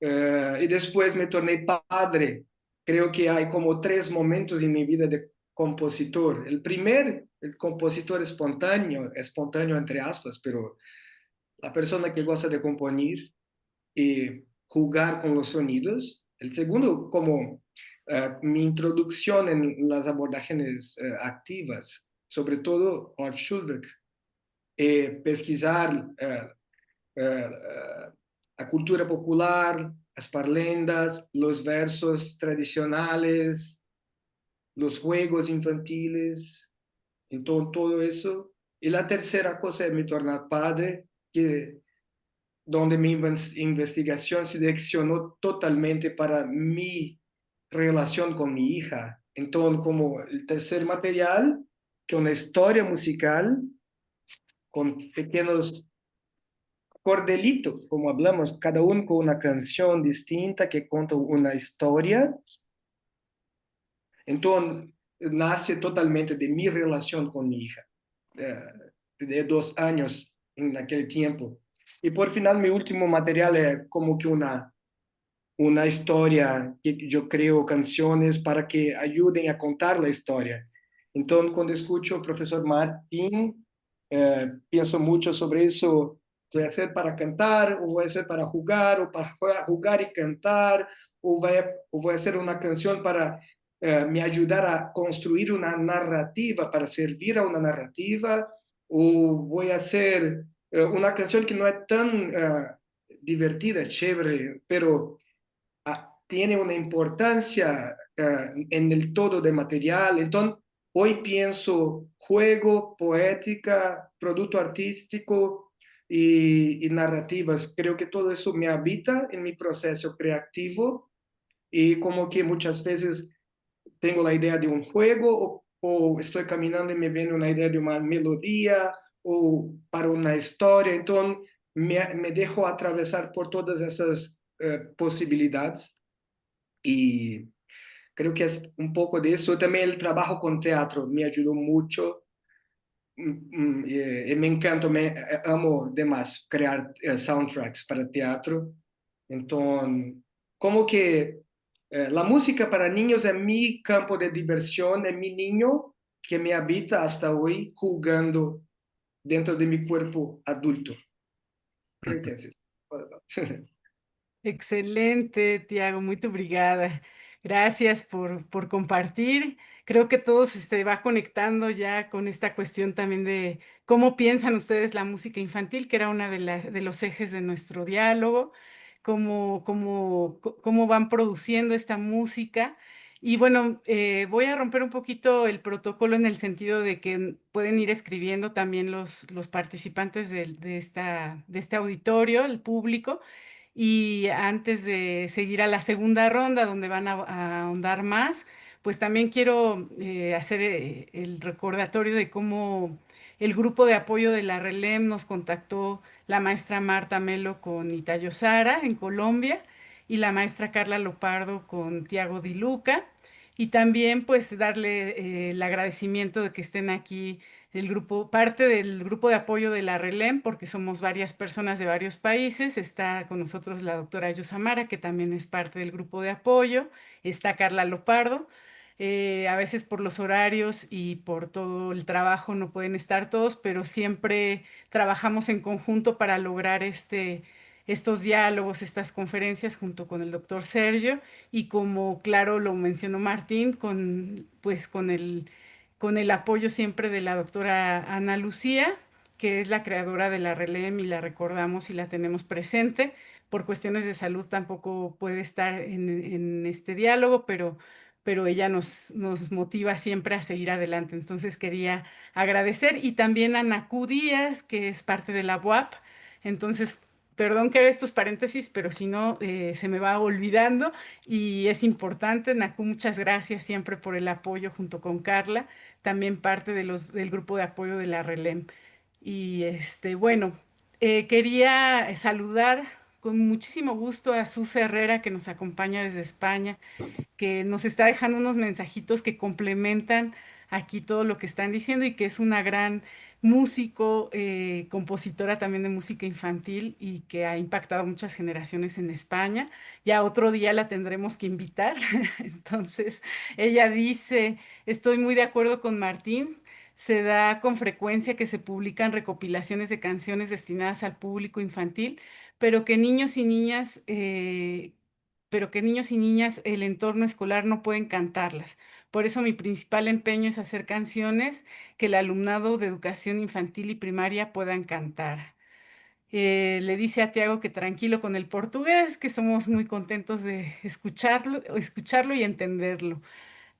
Y después me torné padre. Creo que hay como 3 momentos en mi vida de compositor. El compositor espontáneo entre aspas, pero la persona que gosta de componer y jugar con los sonidos. El segundo, como mi introducción en las abordajes activas, sobre todo Art Schulwerk, pesquisar la cultura popular, las parlendas, los versos tradicionales, los juegos infantiles, entonces todo eso. Y la tercera cosa es me tornar padre, donde mi investigación se direccionó totalmente para mi relación con mi hija. Entonces, como el tercer material, que es una historia musical con pequeños cordelitos, como hablamos, cada uno con una canción distinta que cuenta una historia. Entonces, nace totalmente de mi relación con mi hija, de 2 años en aquel tiempo. Y por final, mi último material es como que una historia que yo creo canciones para que ayuden a contar la historia. Entonces, cuando escucho al profesor Martín, pienso mucho sobre eso. ¿Voy a hacer para cantar o voy a hacer para jugar o para jugar y cantar o voy a hacer una canción para me ayudar a construir una narrativa, para servir a una narrativa, o voy a hacer una canción que no es tan divertida, chévere, pero tiene una importancia en el todo del material? Entonces, hoy pienso juego, poética, producto artístico, y narrativas. Creo que todo eso me habita en mi proceso creativo y como que muchas veces tengo la idea de un juego o estoy caminando y me viene una idea de una melodía o para una historia. Entonces me dejo atravesar por todas esas posibilidades y creo que es un poco de eso. También el trabajo con teatro me ayudó mucho. Me encanta, amo demais crear soundtracks para teatro. Entonces, como que la música para niños es mi campo de diversión, es mi niño que me habita hasta hoy jugando dentro de mi cuerpo adulto. Creo que es eso. Excelente, Tiago, muy obrigada. Gracias por compartir. Creo que todo se va conectando ya con esta cuestión también de cómo piensan ustedes la música infantil, que era una de los ejes de nuestro diálogo, cómo van produciendo esta música. Y bueno, voy a romper un poquito el protocolo en el sentido de que pueden ir escribiendo también los participantes de este auditorio, el público. Y antes de seguir a la segunda ronda, donde van a ahondar más, pues también quiero hacer el recordatorio de cómo el grupo de apoyo de la RELEM nos contactó la maestra Marta Melo con Itayo Sara en Colombia y la maestra Carla Lopardo con Tiago Di Luca. Y también pues darle el agradecimiento de que estén aquí el grupo, parte del grupo de apoyo de la RELEM, porque somos varias personas de varios países. Está con nosotros la doctora Yosamara, que también es parte del grupo de apoyo. Está Carla Lopardo. A veces por los horarios y por todo el trabajo no pueden estar todos, pero siempre trabajamos en conjunto para lograr estos diálogos, estas conferencias junto con el doctor Sergio y como claro lo mencionó Martín, con el apoyo siempre de la doctora Ana Lucía, que es la creadora de la RELEM y la recordamos y la tenemos presente. Por cuestiones de salud tampoco puede estar en este diálogo, pero ella nos motiva siempre a seguir adelante. Entonces quería agradecer y también a Nacu Díaz, que es parte de la UAP. Entonces, perdón que haga estos paréntesis, pero si no, se me va olvidando y es importante. Nacu, muchas gracias siempre por el apoyo junto con Carla, también parte del grupo de apoyo de la RELEM. Y bueno, quería saludar con muchísimo gusto a Sus Herrera, que nos acompaña desde España, que nos está dejando unos mensajitos que complementan aquí todo lo que están diciendo y que es una gran músico, compositora también de música infantil y que ha impactado muchas generaciones en España. Ya otro día la tendremos que invitar. Entonces, ella dice, estoy muy de acuerdo con Martín. Se da con frecuencia que se publican recopilaciones de canciones destinadas al público infantil, pero que niños y niñas el entorno escolar no pueden cantarlas. Por eso mi principal empeño es hacer canciones que el alumnado de educación infantil y primaria puedan cantar. Le dice a Tiago que tranquilo con el portugués, que somos muy contentos de escucharlo y entenderlo.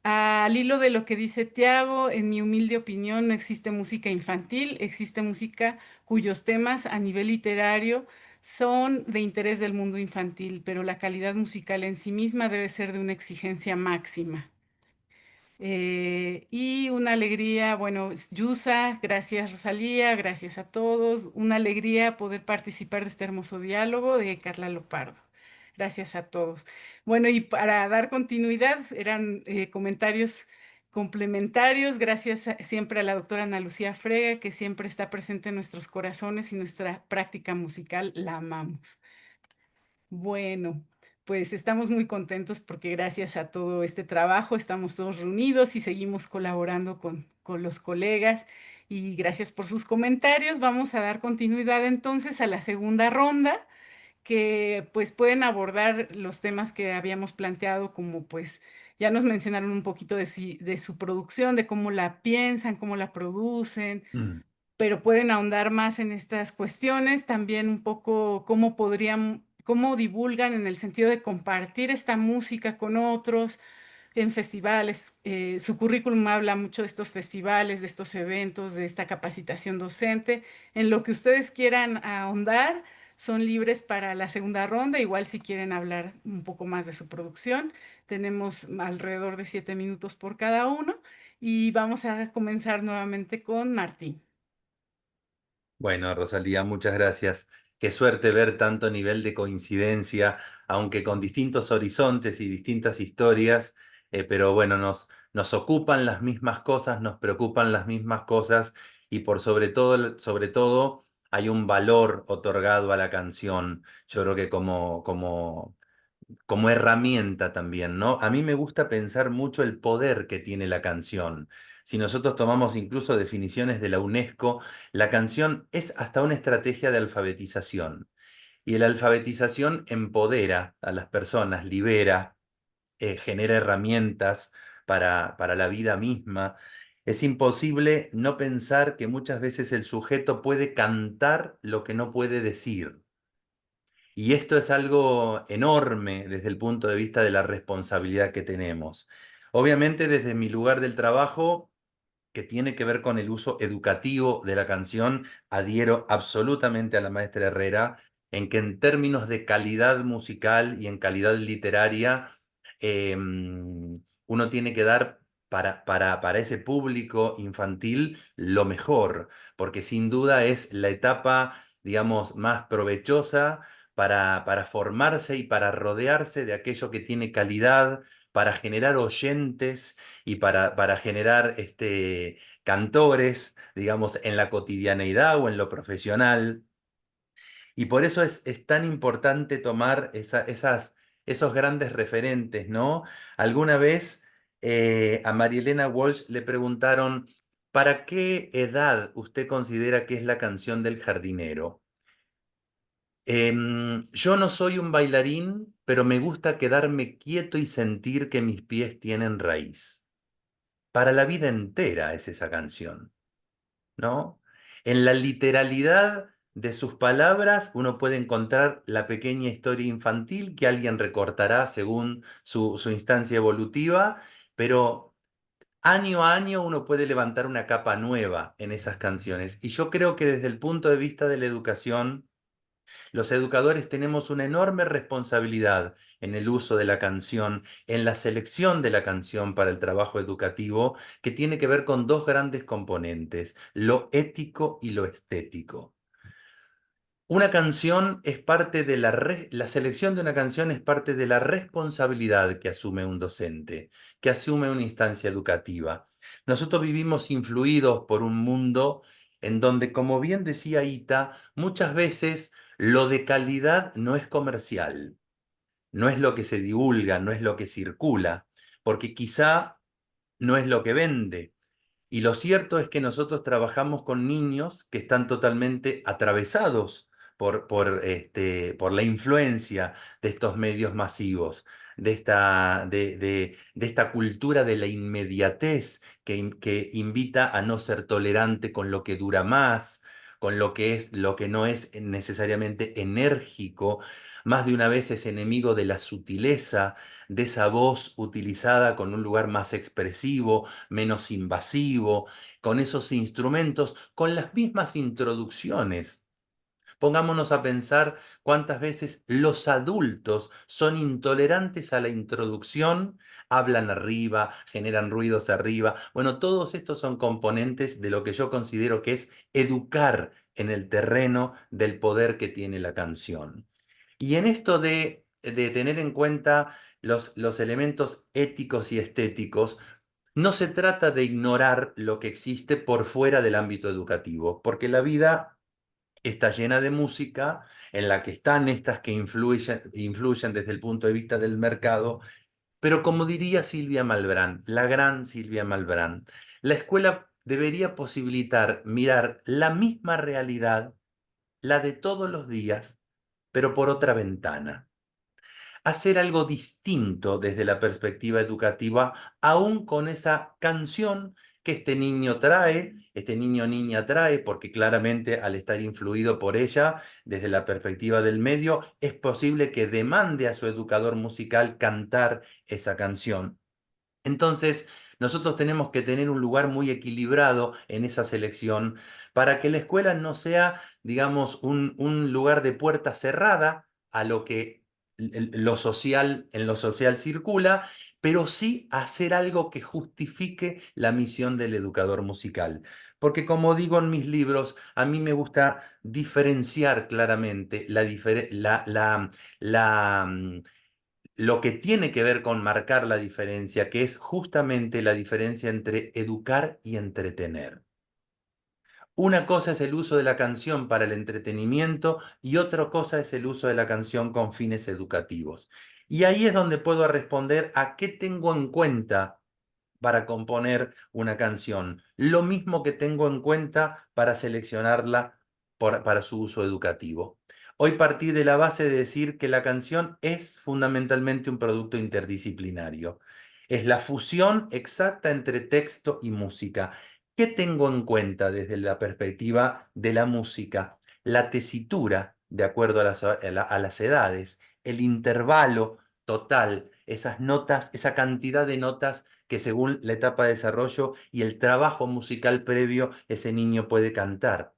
Al hilo de lo que dice Tiago, en mi humilde opinión, no existe música infantil, existe música cuyos temas a nivel literario son de interés del mundo infantil, pero la calidad musical en sí misma debe ser de una exigencia máxima. Y una alegría, bueno, Yusa, gracias Rosalía, gracias a todos, una alegría poder participar de este hermoso diálogo de Carla Lopardo. Gracias a todos. Bueno, y para dar continuidad, eran comentarios complementarios, gracias siempre a la doctora Ana Lucía Frega, que siempre está presente en nuestros corazones y nuestra práctica musical la amamos. Bueno, pues estamos muy contentos porque gracias a todo este trabajo estamos todos reunidos y seguimos colaborando con los colegas y gracias por sus comentarios. Vamos a dar continuidad entonces a la segunda ronda que pues pueden abordar los temas que habíamos planteado como pues ya nos mencionaron un poquito de su producción, de cómo la piensan, cómo la producen, pero pueden ahondar más en estas cuestiones, también un poco cómo divulgan en el sentido de compartir esta música con otros, en festivales. Su currículum habla mucho de estos festivales, de estos eventos, de esta capacitación docente. En lo que ustedes quieran ahondar, son libres para la segunda ronda. Igual si quieren hablar un poco más de su producción, tenemos alrededor de 7 minutos por cada uno. Y vamos a comenzar nuevamente con Martín. Bueno, Rosalía, muchas gracias. Qué suerte ver tanto nivel de coincidencia, aunque con distintos horizontes y distintas historias, pero bueno, nos ocupan las mismas cosas, nos preocupan las mismas cosas y por sobre todo hay un valor otorgado a la canción. Yo creo que como herramienta también, ¿no? A mí me gusta pensar mucho el poder que tiene la canción. Si nosotros tomamos incluso definiciones de la UNESCO, la canción es hasta una estrategia de alfabetización. Y la alfabetización empodera a las personas, libera, genera herramientas para la vida misma. Es imposible no pensar que muchas veces el sujeto puede cantar lo que no puede decir. Y esto es algo enorme desde el punto de vista de la responsabilidad que tenemos. Obviamente desde mi lugar del trabajo, que tiene que ver con el uso educativo de la canción, adhiero absolutamente a la maestra Herrera en que en términos de calidad musical y en calidad literaria, uno tiene que dar para ese público infantil lo mejor, porque sin duda es la etapa, digamos, más provechosa para formarse y para rodearse de aquello que tiene calidad, para generar oyentes y para generar cantores, digamos, en la cotidianeidad o en lo profesional. Y por eso es tan importante tomar esos grandes referentes, ¿no? Alguna vez a Marielena Walsh le preguntaron, ¿para qué edad usted considera que es la canción del jardinero? Yo no soy un bailarín, pero me gusta quedarme quieto y sentir que mis pies tienen raíz. Para la vida entera es esa canción, ¿no? En la literalidad de sus palabras uno puede encontrar la pequeña historia infantil que alguien recortará según su instancia evolutiva, pero año a año uno puede levantar una capa nueva en esas canciones. Y yo creo que desde el punto de vista de la educación, los educadores tenemos una enorme responsabilidad en el uso de la canción, en la selección de la canción para el trabajo educativo, que tiene que ver con dos grandes componentes, lo ético y lo estético. Una canción es parte de la selección de una canción es parte de la responsabilidad que asume un docente, que asume una instancia educativa. Nosotros vivimos influidos por un mundo en donde, como bien decía Ita, muchas veces lo de calidad no es comercial, no es lo que se divulga, no es lo que circula, porque quizá no es lo que vende. Y lo cierto es que nosotros trabajamos con niños que están totalmente atravesados por la influencia de estos medios masivos, de esta cultura de la inmediatez que invita a no ser tolerante con lo que dura más, con lo que no es necesariamente enérgico. Más de una vez es enemigo de la sutileza, de esa voz utilizada con un lugar más expresivo, menos invasivo, con esos instrumentos, con las mismas introducciones. Pongámonos a pensar cuántas veces los adultos son intolerantes a la introducción, hablan arriba, generan ruidos arriba. Bueno, todos estos son componentes de lo que yo considero que es educar en el terreno del poder que tiene la canción. Y en esto de tener en cuenta los elementos éticos y estéticos, no se trata de ignorar lo que existe por fuera del ámbito educativo, porque la vida está llena de música en la que están estas que influyen desde el punto de vista del mercado, pero como diría Silvia Malbrán, la gran Silvia Malbrán, la escuela debería posibilitar mirar la misma realidad, la de todos los días, pero por otra ventana. Hacer algo distinto desde la perspectiva educativa, aún con esa canción que este niño trae, este niño o niña trae, porque claramente al estar influido por ella, desde la perspectiva del medio, es posible que demande a su educador musical cantar esa canción. Entonces, nosotros tenemos que tener un lugar muy equilibrado en esa selección para que la escuela no sea, digamos, un lugar de puerta cerrada a lo que en lo social circula, pero sí hacer algo que justifique la misión del educador musical. Porque como digo en mis libros, a mí me gusta diferenciar claramente lo que tiene que ver con marcar la diferencia, que es justamente la diferencia entre educar y entretener. Una cosa es el uso de la canción para el entretenimiento y otra cosa es el uso de la canción con fines educativos. Y ahí es donde puedo responder a qué tengo en cuenta para componer una canción. Lo mismo que tengo en cuenta para seleccionarla para su uso educativo. Hoy partí de la base de decir que la canción es fundamentalmente un producto interdisciplinario. Es la fusión exacta entre texto y música. ¿Qué tengo en cuenta desde la perspectiva de la música? La tesitura, de acuerdo a las edades, el intervalo total, esas notas, esa cantidad de notas que según la etapa de desarrollo y el trabajo musical previo ese niño puede cantar.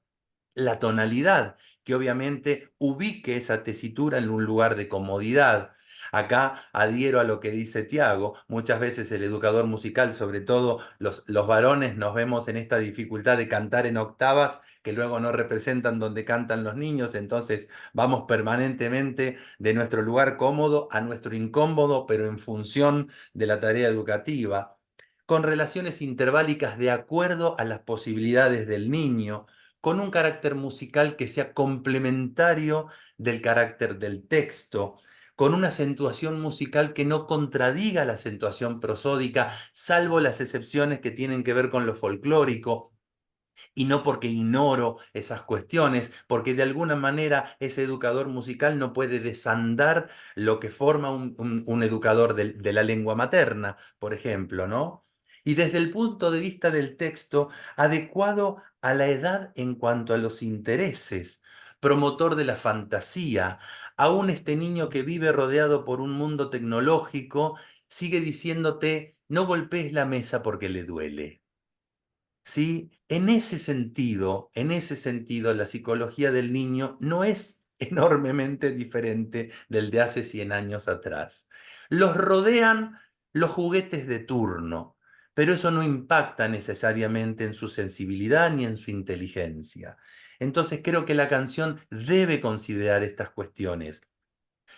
La tonalidad, que obviamente ubique esa tesitura en un lugar de comodidad. Acá adhiero a lo que dice Tiago, muchas veces el educador musical, sobre todo los varones, nos vemos en esta dificultad de cantar en octavas que luego no representan donde cantan los niños, entonces vamos permanentemente de nuestro lugar cómodo a nuestro incómodo, pero en función de la tarea educativa, con relaciones interválicas de acuerdo a las posibilidades del niño, con un carácter musical que sea complementario del carácter del texto, con una acentuación musical que no contradiga la acentuación prosódica, salvo las excepciones que tienen que ver con lo folclórico, y no porque ignoro esas cuestiones, porque de alguna manera ese educador musical no puede desandar lo que forma un educador de la lengua materna, por ejemplo, ¿no? Y desde el punto de vista del texto, adecuado a la edad en cuanto a los intereses, promotor de la fantasía, aún este niño que vive rodeado por un mundo tecnológico, sigue diciéndote, no golpees la mesa porque le duele. ¿Sí? En ese sentido, la psicología del niño no es enormemente diferente del de hace 100 años atrás. Los rodean los juguetes de turno, pero eso no impacta necesariamente en su sensibilidad ni en su inteligencia. Entonces creo que la canción debe considerar estas cuestiones.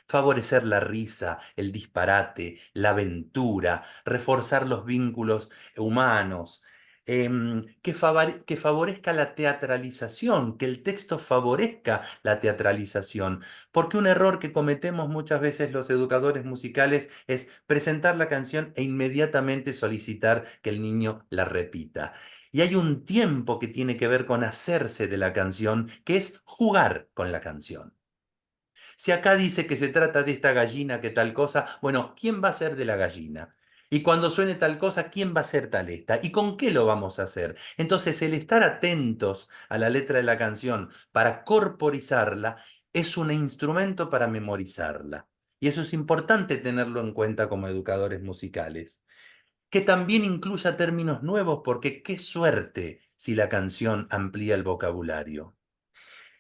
Favorecer la risa, el disparate, la aventura, reforzar los vínculos humanos, que favorezca la teatralización, que el texto favorezca la teatralización, porque un error que cometemos muchas veces los educadores musicales es presentar la canción e inmediatamente solicitar que el niño la repita. Y hay un tiempo que tiene que ver con hacerse de la canción, que es jugar con la canción. Si acá dice que se trata de esta gallina, que tal cosa, bueno, ¿quién va a ser de la gallina? Y cuando suene tal cosa, ¿quién va a ser tal esta? ¿Y con qué lo vamos a hacer? Entonces, el estar atentos a la letra de la canción para corporizarla es un instrumento para memorizarla. Y eso es importante tenerlo en cuenta como educadores musicales. Que también incluya términos nuevos, porque qué suerte si la canción amplía el vocabulario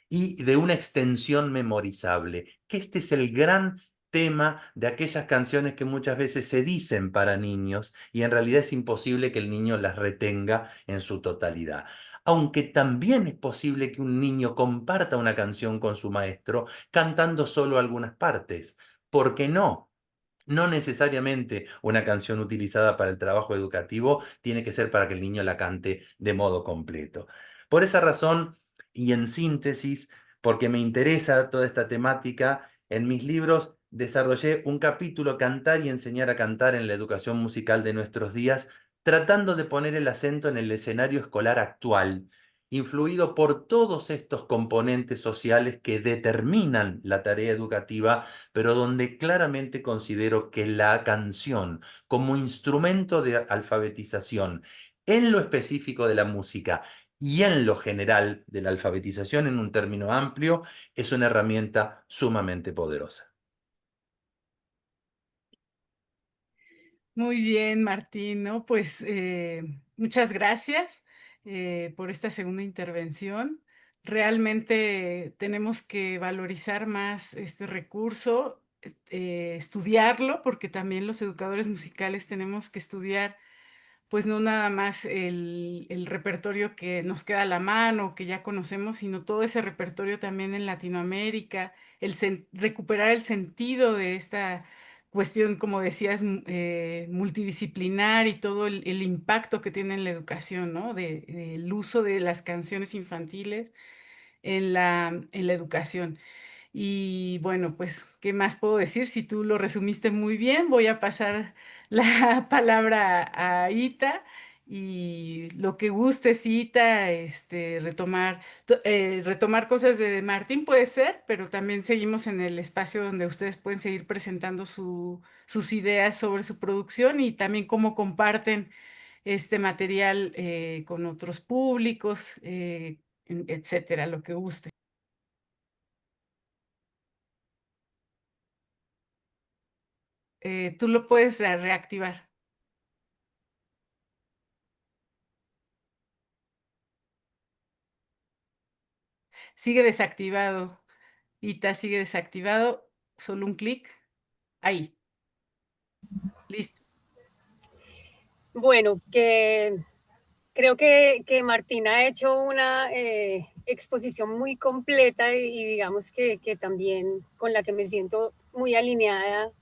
y de una extensión memorizable, que este es el gran tema de aquellas canciones que muchas veces se dicen para niños y en realidad es imposible que el niño las retenga en su totalidad. Aunque también es posible que un niño comparta una canción con su maestro cantando solo algunas partes. ¿Por qué no? No necesariamente una canción utilizada para el trabajo educativo tiene que ser para que el niño la cante de modo completo. Por esa razón, y en síntesis, porque me interesa toda esta temática, en mis libros desarrollé un capítulo Cantar y enseñar a cantar en la educación musical de nuestros días, tratando de poner el acento en el escenario escolar actual, influido por todos estos componentes sociales que determinan la tarea educativa, pero donde claramente considero que la canción como instrumento de alfabetización en lo específico de la música y en lo general de la alfabetización en un término amplio es una herramienta sumamente poderosa. Muy bien, Martín, ¿no? Pues muchas gracias por esta segunda intervención. Realmente tenemos que valorizar más este recurso, estudiarlo, porque también los educadores musicales tenemos que estudiar pues no nada más el repertorio que nos queda a la mano, que ya conocemos, sino todo ese repertorio también en Latinoamérica, recuperar el sentido de esta cuestión, como decías, multidisciplinar y todo el impacto que tiene en la educación, ¿no? Del uso de las canciones infantiles en la educación. Y bueno, pues, ¿qué más puedo decir? Si tú lo resumiste muy bien, voy a pasar la palabra a Ita y lo que gustes, Ita, retomar, retomar cosas de Martín puede ser, pero también seguimos en el espacio donde ustedes pueden seguir presentando sus ideas sobre su producción y también cómo comparten este material con otros públicos, etcétera, lo que guste. Tú lo puedes reactivar. Sigue desactivado. Ita sigue desactivado. Solo un clic. Ahí. Listo. Bueno, que creo que Martín ha hecho una exposición muy completa y digamos que también con la que me siento muy alineada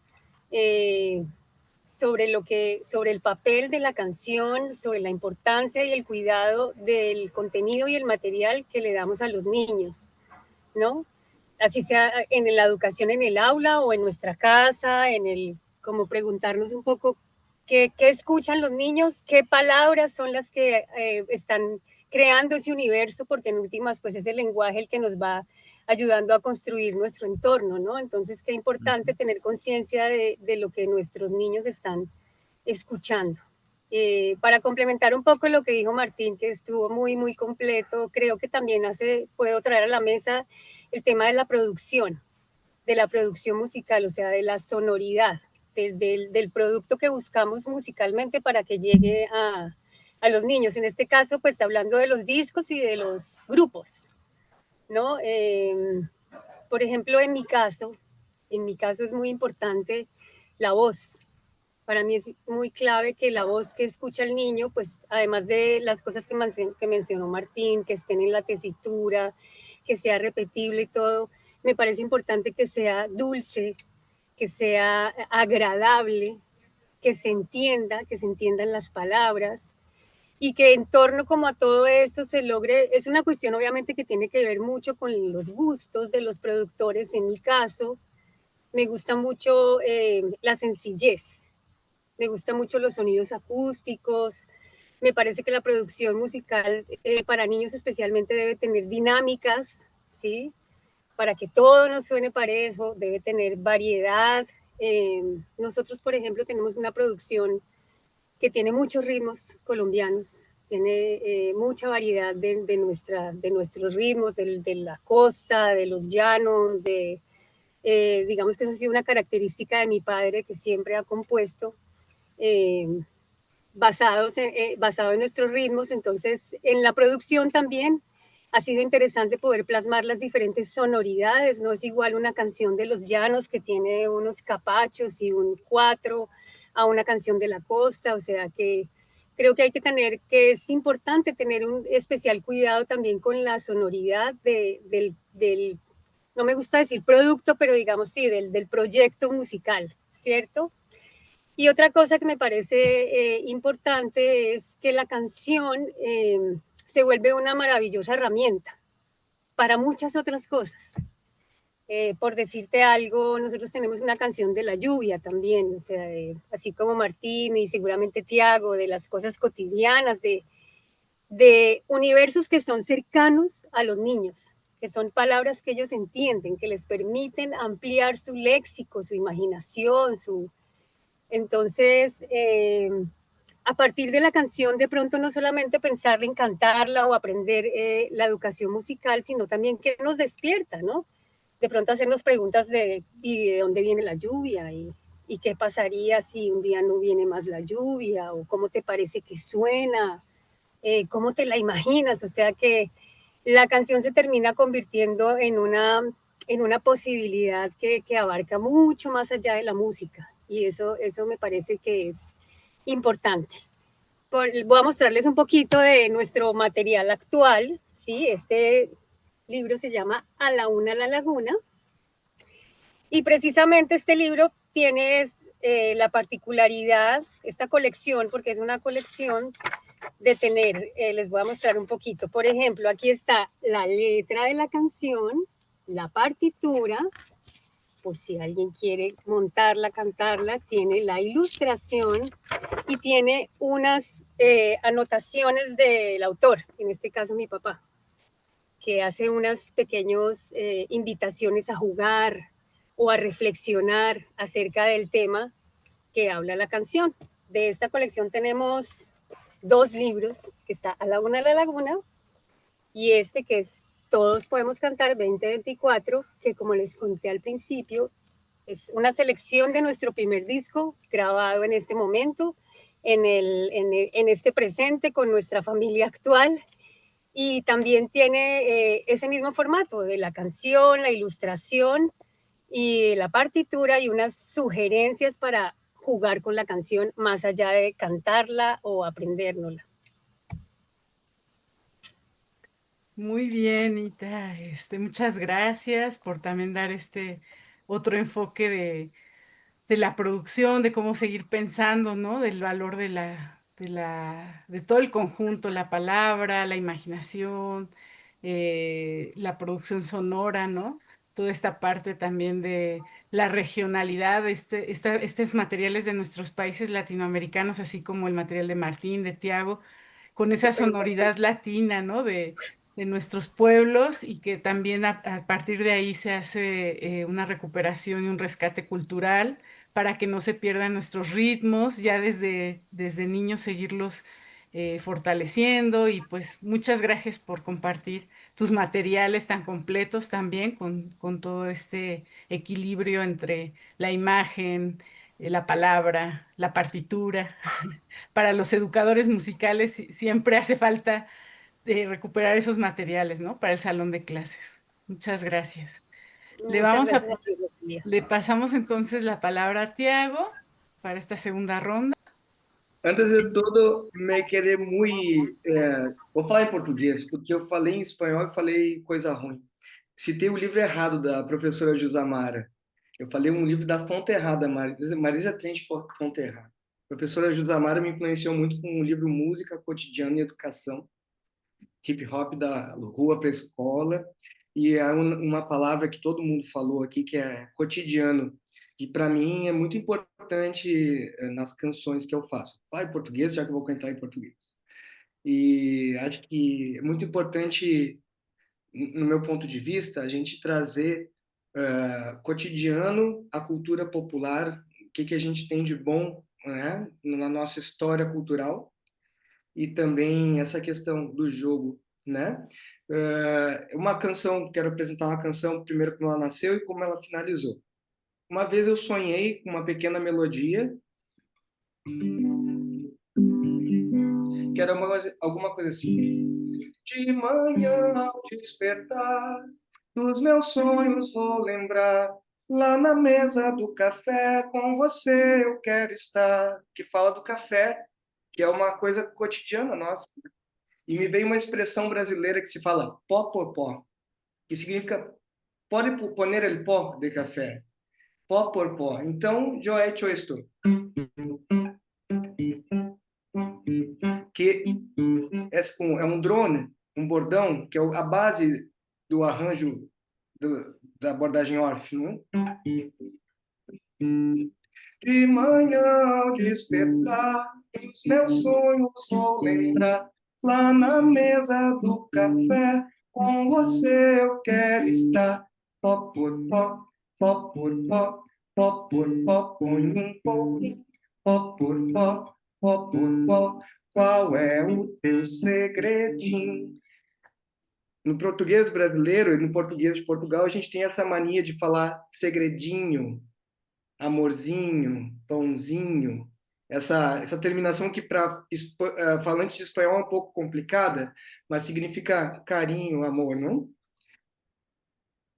sobre el papel de la canción, sobre la importancia y el cuidado del contenido y el material que le damos a los niños, ¿no? Así sea en la educación en el aula o en nuestra casa, como preguntarnos un poco qué escuchan los niños, qué palabras son las que están creando ese universo, porque en últimas pues es el lenguaje el que nos va ayudando a construir nuestro entorno, ¿no? Entonces qué importante tener conciencia de lo que nuestros niños están escuchando. Para complementar un poco lo que dijo Martín, que estuvo muy completo, creo que también puedo traer a la mesa el tema de la producción musical, o sea, de la sonoridad, del producto que buscamos musicalmente para que llegue a los niños. En este caso, pues hablando de los discos y de los grupos, ¿no? Por ejemplo, en mi caso es muy importante la voz. Para mí es muy clave que la voz que escucha el niño, pues además de las cosas que mencionó Martín, que estén en la tesitura, que sea repetible y todo, me parece importante que sea dulce, que sea agradable, que se entiendan las palabras y que en torno como a todo eso se logre, es una cuestión obviamente que tiene que ver mucho con los gustos de los productores. En mi caso, me gusta mucho la sencillez, me gustan mucho los sonidos acústicos, me parece que la producción musical para niños especialmente debe tener dinámicas, ¿sí? Para que todo nos suene parejo, debe tener variedad. Nosotros, por ejemplo, tenemos una producción que tiene muchos ritmos colombianos, tiene mucha variedad de nuestros ritmos, de la costa, de los llanos, digamos que esa ha sido una característica de mi padre que siempre ha compuesto. Basado en nuestros ritmos. Entonces, en la producción también ha sido interesante poder plasmar las diferentes sonoridades. No es igual una canción de los llanos que tiene unos capachos y un cuatro a una canción de la costa. O sea que creo que es importante tener un especial cuidado también con la sonoridad del no me gusta decir producto, pero digamos sí, del proyecto musical, ¿cierto? Y otra cosa que me parece importante es que la canción se vuelve una maravillosa herramienta para muchas otras cosas. Por decirte algo, nosotros tenemos una canción de la lluvia también, o sea, así como Martín y seguramente Tiago, de las cosas cotidianas, de universos que son cercanos a los niños, que son palabras que ellos entienden, que les permiten ampliar su léxico, su imaginación, Entonces, a partir de la canción, de pronto no solamente pensar en cantarla o aprender la educación musical, sino también que nos despierta, ¿no? De pronto hacernos preguntas ¿y de dónde viene la lluvia? Y ¿Y qué pasaría si un día no viene más la lluvia? ¿O cómo te parece que suena? ¿Cómo te la imaginas? O sea que la canción se termina convirtiendo en una posibilidad que abarca mucho más allá de la música. Y eso me parece que es importante. Voy a mostrarles un poquito de nuestro material actual. ¿Sí? Este libro se llama A la una la laguna. Y precisamente este libro tiene la particularidad, esta colección, porque es una colección de tener, les voy a mostrar un poquito. Por ejemplo, aquí está la letra de la canción, la partitura, por si alguien quiere montarla, cantarla, tiene la ilustración y tiene unas anotaciones del autor, en este caso mi papá, que hace unas pequeñas invitaciones a jugar o a reflexionar acerca del tema que habla la canción. De esta colección tenemos 2 libros, que está A la una de la laguna, y este que es Todos podemos cantar 2024, que como les conté al principio, es una selección de nuestro primer disco grabado en este momento, en este presente con nuestra familia actual. Y también tiene ese mismo formato de la canción, la ilustración y la partitura y unas sugerencias para jugar con la canción más allá de cantarla o aprendérnosla. Muy bien, Ita. Muchas gracias por también dar otro enfoque de la producción, de cómo seguir pensando, ¿no? Del valor de todo el conjunto, la palabra, la imaginación, la producción sonora, ¿no? Toda esta parte también de la regionalidad, estos materiales de nuestros países latinoamericanos, así como el material de Martín, de Tiago, con esa sonoridad latina, ¿no? De nuestros pueblos y que también a partir de ahí se hace una recuperación y un rescate cultural para que no se pierdan nuestros ritmos, ya desde niños seguirlos fortaleciendo y pues muchas gracias por compartir tus materiales tan completos también con todo este equilibrio entre la imagen, la palabra, la partitura. Para los educadores musicales siempre hace falta recuperar esos materiales, ¿no? Para el salón de clases. Muchas gracias. Muchas gracias a ti, Rosalía. Le pasamos entonces la palabra a Tiago para esta segunda ronda. Antes de tudo, me quedei muito. Vou falar em português, porque eu falei em espanhol e falei coisa ruim. Citei o livro errado da professora Jusamara. Eu falei um livro da fonte errada, Marisa Trent Fonterra. A professora Jusamara me influenciou muito com o livro Música, Cotidiano e Educação, hip hop da rua para a escola. E há uma palavra que todo mundo falou aqui, que é cotidiano. E para mim é muito importante nas canções que eu faço. Fala em português, já que eu vou cantar em português. E acho que é muito importante, no meu ponto de vista, a gente trazer cotidiano a cultura popular, o que a gente tem de bom, né, na nossa história cultural, e também essa questão do jogo, né? Uma canção, quero apresentar uma canção primeiro como ela nasceu e como ela finalizou. Uma vez eu sonhei com uma pequena melodia, que era alguma coisa assim. De manhã ao despertar, dos meus sonhos vou lembrar, lá na mesa do café, com você eu quero estar. Que fala do café, que é uma coisa cotidiana nossa. E me veio uma expressão brasileira que se fala pó, pó, pó, que significa pode poner el pó de café. Pó por pó. Então, eu he hecho esto. Que é um drone, um bordão, que é a base do arranjo da abordagem Orff, né? De manhã ao despertar, os meus sonhos vou lembrar, lá na mesa do café, com você eu quero estar. Pó por pó, pó por pó, pó por pó, põe pouquinho. Pó por pó, pó por pó, qual é o teu segredinho? No português brasileiro e no português de Portugal, a gente tem essa mania de falar segredinho, amorzinho, pãozinho. Essa terminação que para falantes de espanhol é um pouco complicada, mas significa carinho, amor, não?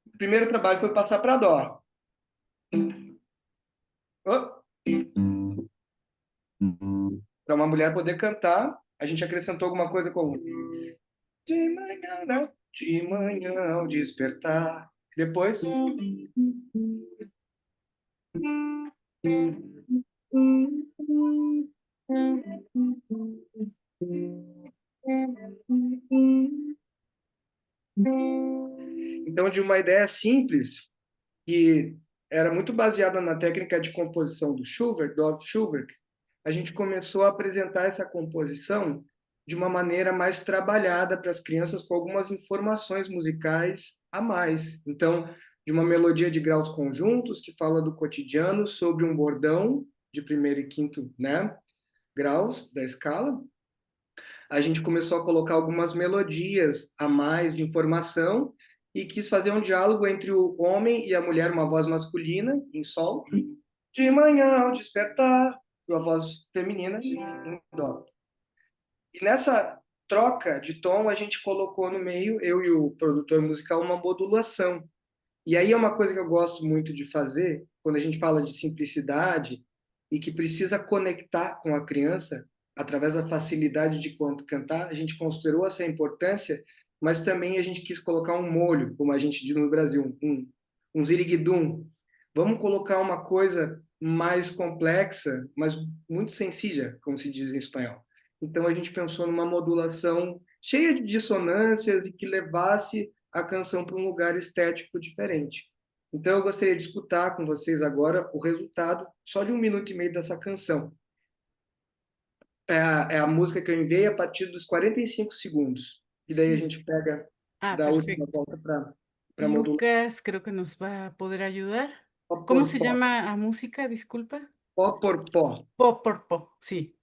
O primeiro trabalho foi passar para dó. Para uma mulher poder cantar, a gente acrescentou alguma coisa como de manhã ao despertar. Depois então, de uma ideia simples, que era muito baseada na técnica de composição do Schubert, do Adolf Schubert, a gente começou a apresentar essa composição de uma maneira mais trabalhada para as crianças, com algumas informações musicais a mais. Então, de uma melodia de graus conjuntos, que fala do cotidiano, sobre um bordão de primeiro e quinto, né, graus da escala. A gente começou a colocar algumas melodias a mais de informação e quis fazer um diálogo entre o homem e a mulher, uma voz masculina, em sol, de manhã ao despertar, uma voz feminina, em dó. E nessa troca de tom, a gente colocou no meio, eu e o produtor musical, uma modulação. E aí é uma coisa que eu gosto muito de fazer, quando a gente fala de simplicidade e que precisa conectar com a criança, através da facilidade de cantar, a gente considerou essa importância, mas também a gente quis colocar um molho, como a gente diz no Brasil, um ziriguidum. Vamos colocar uma coisa mais complexa, mas muito sencilla, como se diz em espanhol. Então a gente pensou numa modulação cheia de dissonâncias e que levasse a canção para um lugar estético diferente. Então eu gostaria de escutar com vocês agora o resultado só de 1 minuto e meio dessa canção. É a música que eu enviei a partir dos 45 segundos. E daí a gente pega da última volta para modular. Lucas creo que nos va a poder ayudar. ¿Cómo se llama a música? Disculpa. Pó por pó. Pó por pó, sí.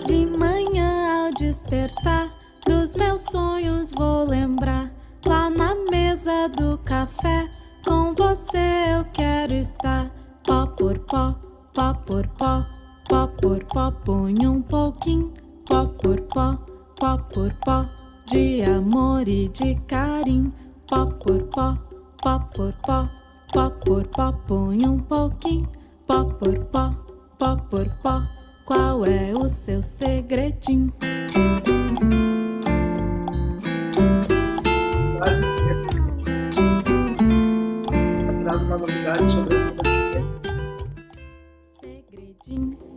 De manhã ao despertar, dos meus sonhos vou lembrar. Lá na mesa do café, com você eu quero estar. Pó por pó, pó por pó, pó por pó, põe um pouquinho. Pó por pó, pó por pó, de amor e de carinho. Pó por pó, pó por pó, pó por pó, põe um pouquinho. Pó por pó, pó por pó, qual é o seu segredinho? Traz uma novidade sobre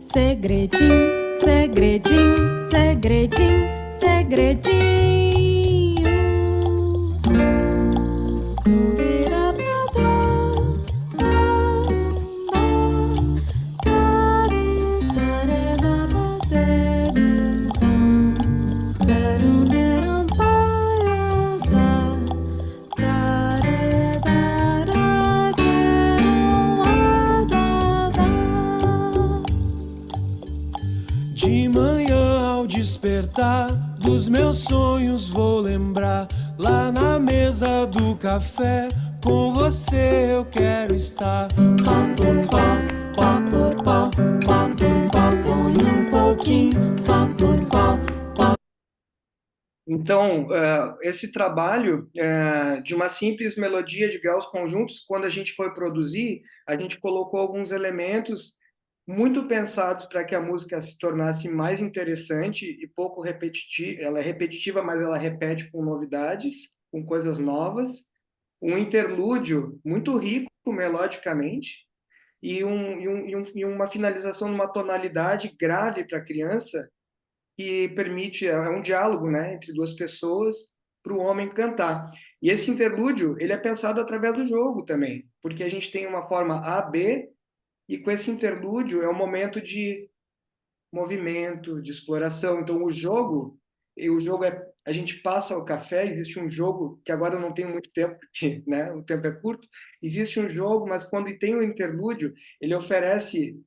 segredinho, segredinho, segredinho, segredinho, segredinho. De manhã ao despertar, dos meus sonhos vou lembrar. Lá na mesa do café, com você eu quero estar. Pó por pó, pó por pó, pó por pó, põe um pouquinho. Pó por pó, pó. Então, esse trabalho de uma simples melodia de graus conjuntos, quando a gente foi produzir, a gente colocou alguns elementos muito pensados para que a música se tornasse mais interessante e pouco repetitiva. Ela é repetitiva, mas ela repete com novidades, com coisas novas. Um interlúdio muito rico melodicamente e uma finalização numa tonalidade grave para a criança, que permite, é um diálogo, né, entre duas pessoas para o homem cantar. E esse interlúdio, ele é pensado através do jogo também, porque a gente tem uma forma A, B, e com esse interlúdio é um momento de movimento, de exploração. Então o jogo a gente passa o café, existe um jogo que agora eu não tenho muito tempo, porque, né, o tempo é curto. Existe um jogo, mas quando tem o interlúdio, ele oferece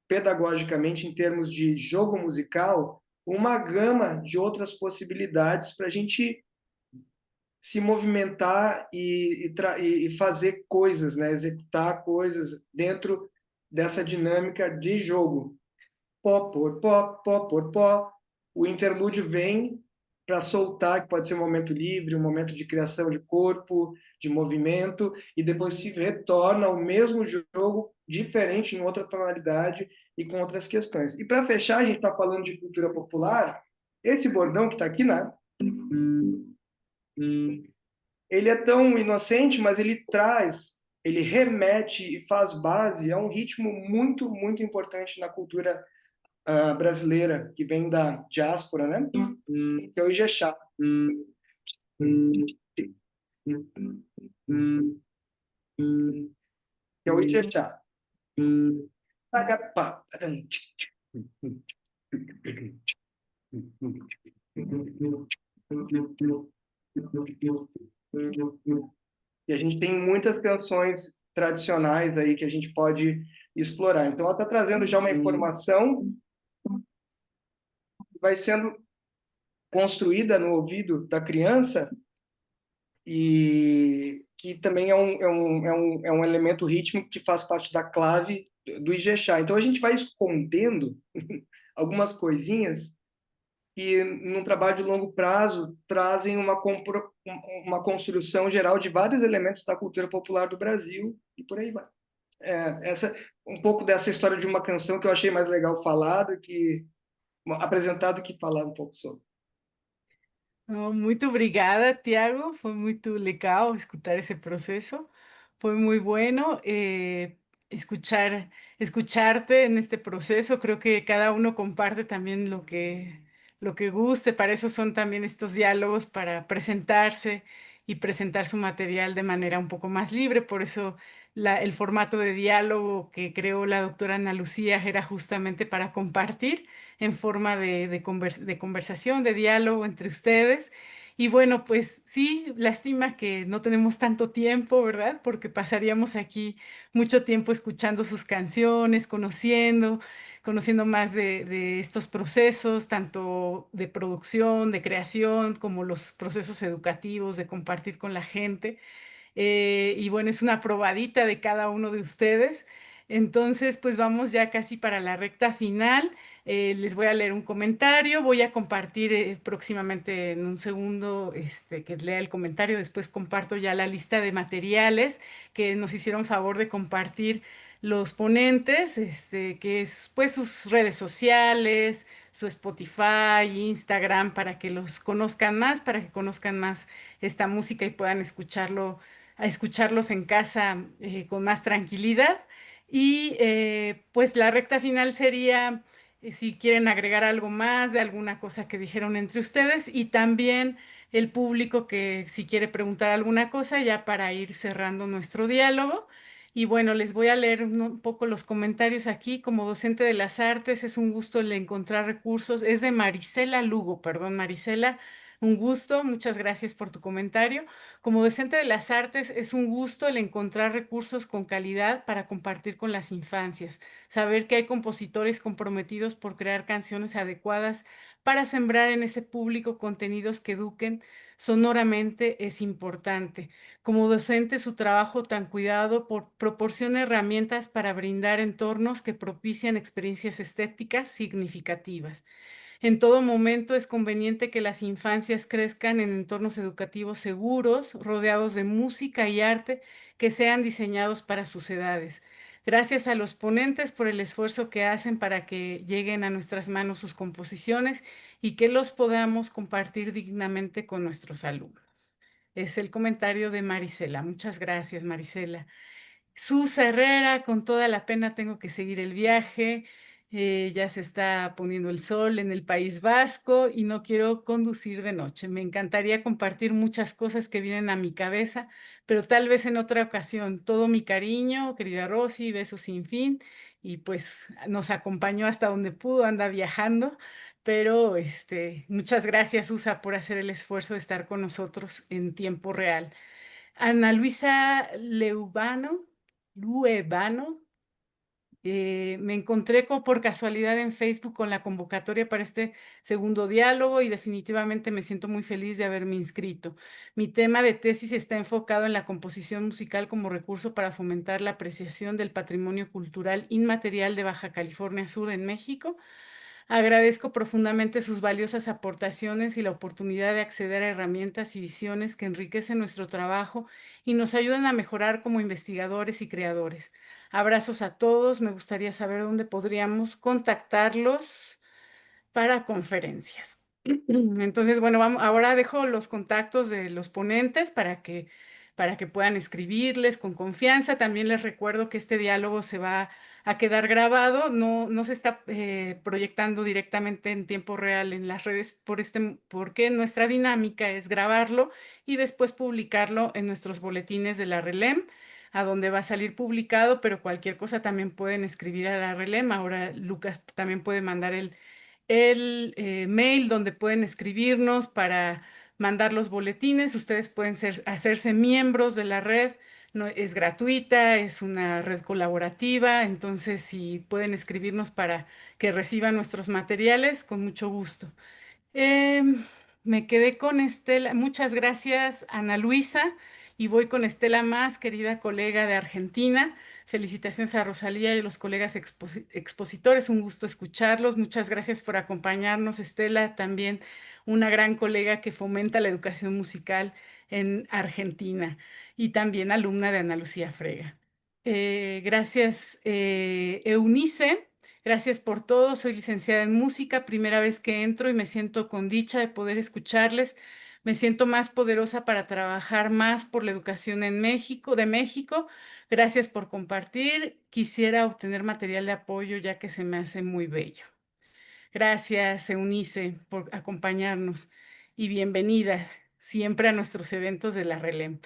pedagogicamente, em termos de jogo musical, uma gama de outras possibilidades para a gente se movimentar e fazer coisas, né? Executar coisas dentro dessa dinâmica de jogo. Pó, por pó, pó, por pó. O interlúdio vem para soltar, que pode ser um momento livre, um momento de criação de corpo, de movimento, e depois se retorna ao mesmo jogo, diferente, em outra tonalidade e com outras questões. E para fechar, a gente está falando de cultura popular, esse bordão que está aqui, né? Ele é tão inocente, mas ele remete e faz base a um ritmo muito, muito importante na cultura brasileira, que vem da diáspora, né? Que é o Ijexá. Que é o Ijexá. E a gente tem muitas canções tradicionais aí que a gente pode explorar. Então, ela está trazendo já uma informação que vai sendo construída no ouvido da criança e que também é um elemento rítmico que faz parte da clave do Ijexá. Então, a gente vai escondendo algumas coisinhas que, num trabalho de longo prazo, trazem uma construção geral de vários elementos da cultura popular do Brasil e por aí vai. Um pouco dessa história de uma canção que eu achei mais legal apresentado que falar um pouco sobre. Oh, muito obrigada, Tiago. Foi muito legal escutar ese proceso. Fue muy bueno escucharte en este proceso. Creo que cada uno comparte también lo que guste. Para eso son también estos diálogos, para presentarse y presentar su material de manera un poco más libre. Por eso el formato de diálogo que creó la doctora Ana Lucía era justamente para compartir en forma de conversación, de diálogo entre ustedes. Y bueno, pues sí, lástima que no tenemos tanto tiempo, ¿verdad? Porque pasaríamos aquí mucho tiempo escuchando sus canciones, conociendo más de estos procesos, tanto de producción, de creación, como los procesos educativos, de compartir con la gente. Y bueno, es una probadita de cada uno de ustedes. Entonces, pues vamos ya casi para la recta final. Les voy a leer un comentario, voy a compartir próximamente en un segundo que lea el comentario, después comparto ya la lista de materiales que nos hicieron favor de compartir los ponentes, que es pues sus redes sociales, su Spotify, Instagram, para que los conozcan más, para que conozcan más esta música y puedan escucharlos en casa con más tranquilidad. Y pues la recta final sería si quieren agregar algo más de alguna cosa que dijeron entre ustedes y también el público que si quiere preguntar alguna cosa ya para ir cerrando nuestro diálogo. Y bueno, les voy a leer un poco los comentarios aquí. Como docente de las artes, es un gusto el encontrar recursos. Es de Marisela Lugo, perdón, Marisela, un gusto. Muchas gracias por tu comentario. Como docente de las artes, es un gusto el encontrar recursos con calidad para compartir con las infancias. Saber que hay compositores comprometidos por crear canciones adecuadas para sembrar en ese público contenidos que eduquen sonoramente es importante. Como docente, su trabajo tan cuidado proporciona herramientas para brindar entornos que propician experiencias estéticas significativas. En todo momento es conveniente que las infancias crezcan en entornos educativos seguros, rodeados de música y arte que sean diseñados para sus edades. Gracias a los ponentes por el esfuerzo que hacen para que lleguen a nuestras manos sus composiciones y que los podamos compartir dignamente con nuestros alumnos. Es el comentario de Marisela. Muchas gracias, Marisela. Sus Herrera, con toda la pena tengo que seguir el viaje. Ya se está poniendo el sol en el País Vasco y no quiero conducir de noche. Me encantaría compartir muchas cosas que vienen a mi cabeza, pero tal vez en otra ocasión. Todo mi cariño, querida Rosy, besos sin fin. Y pues nos acompañó hasta donde pudo, anda viajando. Pero muchas gracias, Susa, por hacer el esfuerzo de estar con nosotros en tiempo real. Ana Luisa Luevano, Me encontré por casualidad en Facebook con la convocatoria para este segundo diálogo y definitivamente me siento muy feliz de haberme inscrito. Mi tema de tesis está enfocado en la composición musical como recurso para fomentar la apreciación del patrimonio cultural inmaterial de Baja California Sur en México. Agradezco profundamente sus valiosas aportaciones y la oportunidad de acceder a herramientas y visiones que enriquecen nuestro trabajo y nos ayudan a mejorar como investigadores y creadores. Abrazos a todos. Me gustaría saber dónde podríamos contactarlos para conferencias. Entonces, bueno, ahora dejo los contactos de los ponentes para que puedan escribirles con confianza. También les recuerdo que este diálogo se va a quedar grabado, no se está proyectando directamente en tiempo real en las redes porque nuestra dinámica es grabarlo y después publicarlo en nuestros boletines de la RELEM, a donde va a salir publicado, pero cualquier cosa también pueden escribir a la RELEM. Ahora Lucas también puede mandar el mail donde pueden escribirnos para mandar los boletines. Ustedes pueden hacerse miembros de la red. No, es gratuita, es una red colaborativa, entonces si pueden escribirnos para que reciban nuestros materiales, con mucho gusto. Me quedé con Estela. Muchas gracias, Ana Luisa. Y voy con Estela Más, querida colega de Argentina. Felicitaciones a Rosalía y a los colegas expositores. Un gusto escucharlos. Muchas gracias por acompañarnos, Estela, también una gran colega que fomenta la educación musical en Argentina y también alumna de Ana Lucía Frega. Gracias, Eunice. Gracias por todo. Soy licenciada en música, primera vez que entro y me siento con dicha de poder escucharles. Me siento más poderosa para trabajar más por la educación en México, de México. Gracias por compartir. Quisiera obtener material de apoyo ya que se me hace muy bello. Gracias, Eunice, por acompañarnos y bienvenida siempre a nuestros eventos de la RELEM.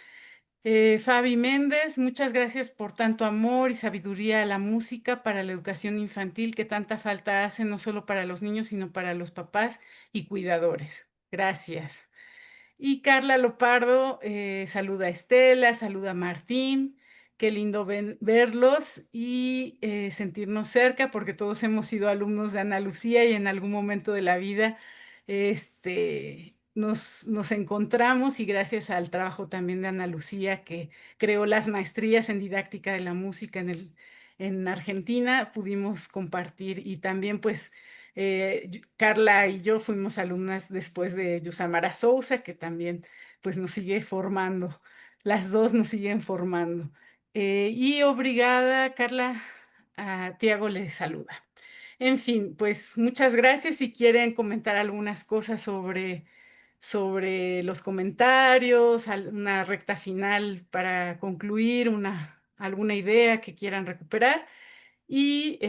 Fabi Méndez, muchas gracias por tanto amor y sabiduría a la música para la educación infantil que tanta falta hace no solo para los niños, sino para los papás y cuidadores. Gracias. Y Carla Lopardo saluda a Estela, saluda a Martín. Qué lindo verlos y sentirnos cerca porque todos hemos sido alumnos de Ana Lucía y en algún momento de la vida nos encontramos y gracias al trabajo también de Ana Lucía que creó las maestrías en didáctica de la música en Argentina, pudimos compartir y también pues Carla y yo fuimos alumnas después de Yusamara Sousa, que también pues nos sigue formando, las dos nos siguen formando. Y obrigada, Carla, a Tiago le saluda. En fin, pues muchas gracias. Si quieren comentar algunas cosas sobre los comentarios, una recta final para concluir, alguna idea que quieran recuperar. Y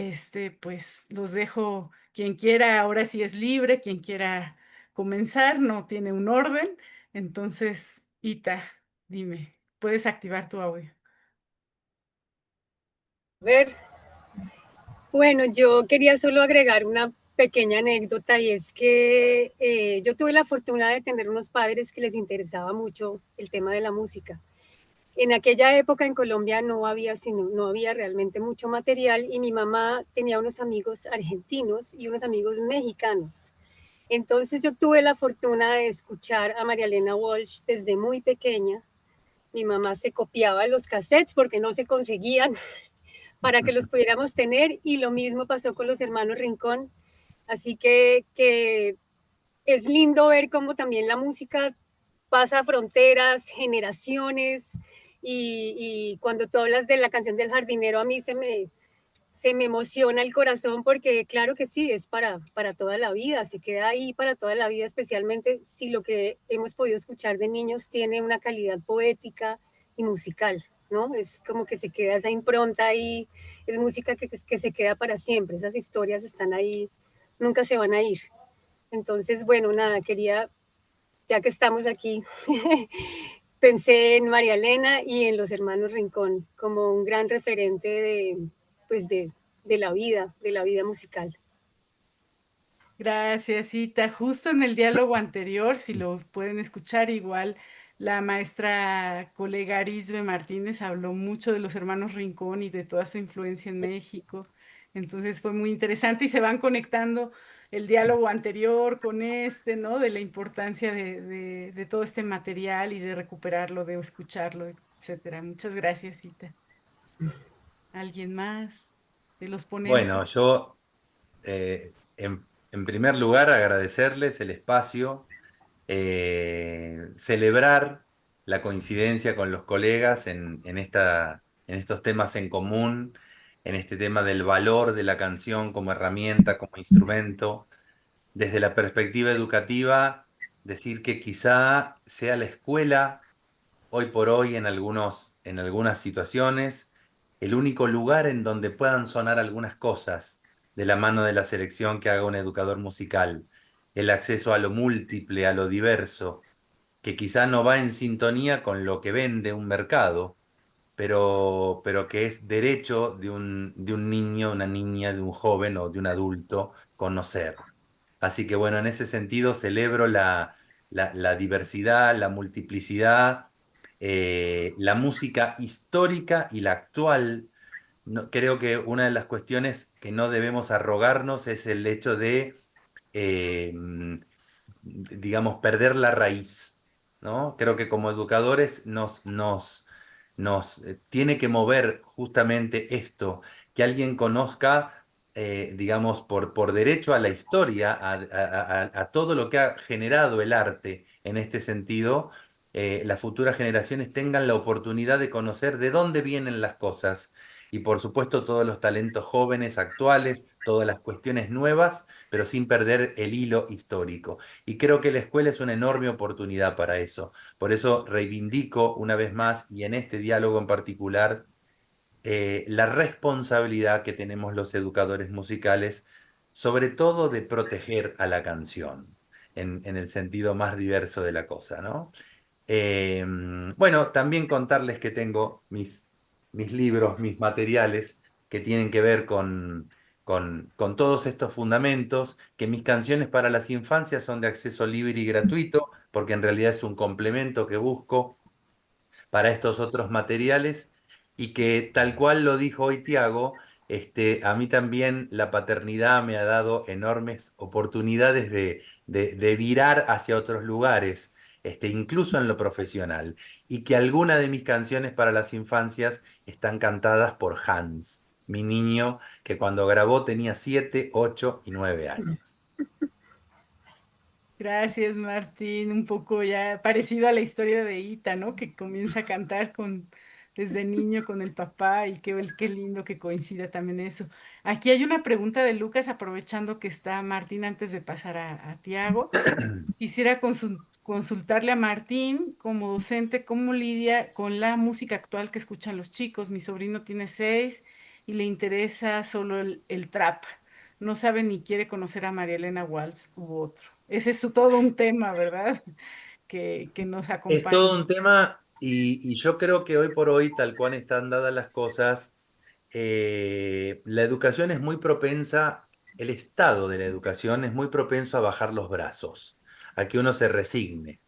pues los dejo, quien quiera, ahora sí es libre, quien quiera comenzar, no tiene un orden. Entonces, Ita, dime, puedes activar tu audio. A ver, bueno, yo quería solo agregar una pequeña anécdota y es que yo tuve la fortuna de tener unos padres que les interesaba mucho el tema de la música. En aquella época en Colombia no había realmente mucho material y mi mamá tenía unos amigos argentinos y unos amigos mexicanos. Entonces yo tuve la fortuna de escuchar a María Elena Walsh desde muy pequeña. Mi mamá se copiaba los cassettes porque no se conseguían para que los pudiéramos tener y lo mismo pasó con los hermanos Rincón. Así que es lindo ver cómo también la música pasa fronteras, generaciones y cuando tú hablas de la canción del jardinero a mí se me emociona el corazón porque claro que sí, es para toda la vida, se queda ahí para toda la vida, especialmente si lo que hemos podido escuchar de niños tiene una calidad poética y musical, ¿no? Es como que se queda esa impronta ahí, es música que se queda para siempre, esas historias están ahí, nunca se van a ir. Entonces, bueno, nada, quería, ya que estamos aquí, pensé en María Elena y en los hermanos Rincón como un gran referente de la vida musical. Gracias, Ita. Justo en el diálogo anterior, si lo pueden escuchar, igual la maestra colega Arisbe Martínez habló mucho de los hermanos Rincón y de toda su influencia en México. Entonces fue muy interesante y se van conectando el diálogo anterior con este, ¿no? De la importancia de todo este material y de recuperarlo, de escucharlo, etcétera. Muchas gracias, Cita. ¿Alguien más de los ponentes? Bueno, yo en primer lugar agradecerles el espacio, celebrar la coincidencia con los colegas en estos temas en común, en este tema del valor de la canción como herramienta, como instrumento. Desde la perspectiva educativa, decir que quizá sea la escuela, hoy por hoy en algunas situaciones, el único lugar en donde puedan sonar algunas cosas de la mano de la selección que haga un educador musical, el acceso a lo múltiple, a lo diverso, que quizá no va en sintonía con lo que vende un mercado, pero que es derecho de un niño, una niña, de un joven o de un adulto conocer. Así que bueno, en ese sentido celebro la diversidad, la multiplicidad, la música histórica y la actual. Creo que una de las cuestiones que no debemos arrogarnos es el hecho de, digamos, perder la raíz, ¿no? Creo que como educadores nos tiene que mover justamente esto, que alguien conozca, digamos, por derecho a la historia, a todo lo que ha generado el arte en este sentido, las futuras generaciones tengan la oportunidad de conocer de dónde vienen las cosas. Y por supuesto todos los talentos jóvenes, actuales, todas las cuestiones nuevas, pero sin perder el hilo histórico. Y creo que la escuela es una enorme oportunidad para eso. Por eso reivindico una vez más, y en este diálogo en particular, la responsabilidad que tenemos los educadores musicales, sobre todo de proteger a la canción, en el sentido más diverso de la cosa, ¿no? Bueno, también contarles que tengo mis libros, mis materiales que tienen que ver con todos estos fundamentos, que mis canciones para las infancias son de acceso libre y gratuito, porque en realidad es un complemento que busco para estos otros materiales y que tal cual lo dijo hoy Tiago, a mí también la paternidad me ha dado enormes oportunidades de virar hacia otros lugares, incluso en lo profesional, y que algunas de mis canciones para las infancias están cantadas por Hans, mi niño que cuando grabó tenía 7, 8 y 9 años. Gracias, Martín. Un poco ya parecido a la historia de Ita, ¿no? Que comienza a cantar desde niño con el papá y qué lindo que coincida también eso. Aquí hay una pregunta de Lucas, aprovechando que está Martín antes de pasar a Tiago. Quisiera consultarle a Martín, como docente, cómo lidia con la música actual que escuchan los chicos. Mi sobrino tiene 6 y le interesa solo el trap. No sabe ni quiere conocer a María Elena Walsh u otro. Ese es todo un tema, ¿verdad? Que nos Es acompaña. todo un tema y yo creo que hoy por hoy, tal cual están dadas las cosas, la educación es muy propensa, el estado de la educación es muy propenso a bajar los brazos, a que uno se resigne.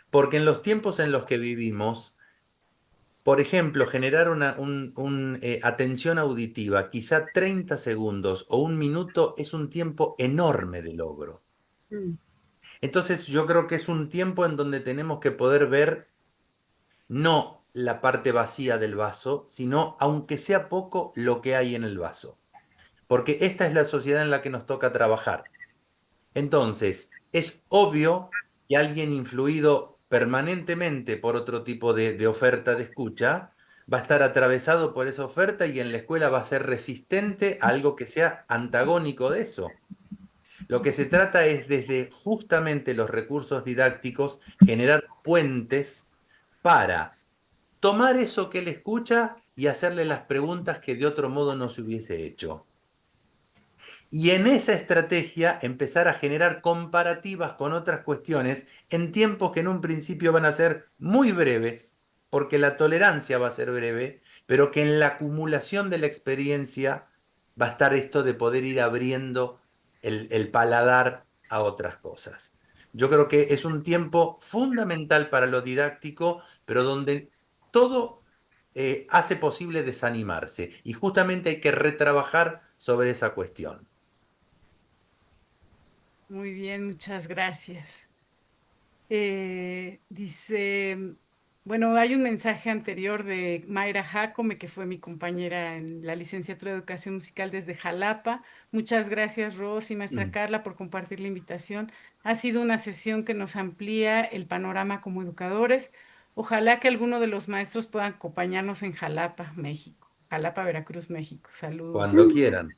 Porque en los tiempos en los que vivimos, por ejemplo, generar atención auditiva, quizá 30 segundos o un minuto es un tiempo enorme de logro. Entonces yo creo que es un tiempo en donde tenemos que poder ver no la parte vacía del vaso, sino, aunque sea poco, lo que hay en el vaso. Porque esta es la sociedad en la que nos toca trabajar. Entonces, es obvio que alguien influido permanentemente por otro tipo de oferta de escucha va a estar atravesado por esa oferta y en la escuela va a ser resistente a algo que sea antagónico de eso. Lo que se trata es desde justamente los recursos didácticos generar puentes para tomar eso que él escucha y hacerle las preguntas que de otro modo no se hubiese hecho. Y en esa estrategia empezar a generar comparativas con otras cuestiones en tiempos que en un principio van a ser muy breves, porque la tolerancia va a ser breve, pero que en la acumulación de la experiencia va a estar esto de poder ir abriendo el paladar a otras cosas. Yo creo que es un tiempo fundamental para lo didáctico, pero donde todo hace posible desanimarse. Y justamente hay que retrabajar sobre esa cuestión. Muy bien, muchas gracias. Dice, bueno, hay un mensaje anterior de Mayra Jacome, que fue mi compañera en la licenciatura de Educación Musical desde Jalapa. Muchas gracias, Ros y maestra Carla, por compartir la invitación. Ha sido una sesión que nos amplía el panorama como educadores. Ojalá que alguno de los maestros puedan acompañarnos en Jalapa, México. Jalapa, Veracruz, México. Saludos. Cuando quieran.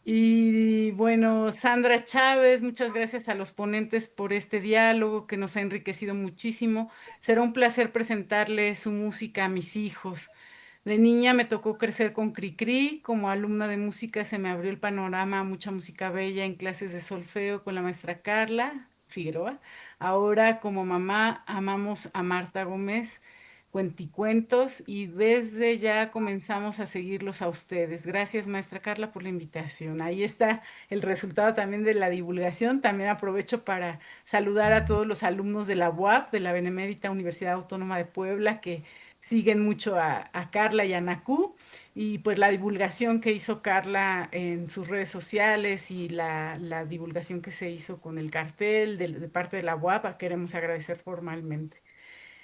Y bueno, Sandra Chávez, muchas gracias a los ponentes por este diálogo que nos ha enriquecido muchísimo. Será un placer presentarle su música a mis hijos. De niña me tocó crecer con Cricri, como alumna de música se me abrió el panorama a mucha música bella en clases de solfeo con la maestra Carla Figueroa. Ahora como mamá amamos a Marta Gómez Cuenticuentos y desde ya comenzamos a seguirlos a ustedes. Gracias, maestra Carla, por la invitación. Ahí está el resultado también de la divulgación. También aprovecho para saludar a todos los alumnos de la UAP, de la Benemérita Universidad Autónoma de Puebla, que siguen mucho a Carla y a Nacú. Y pues la divulgación que hizo Carla en sus redes sociales y la divulgación que se hizo con el cartel de parte de la UAP, queremos agradecer formalmente.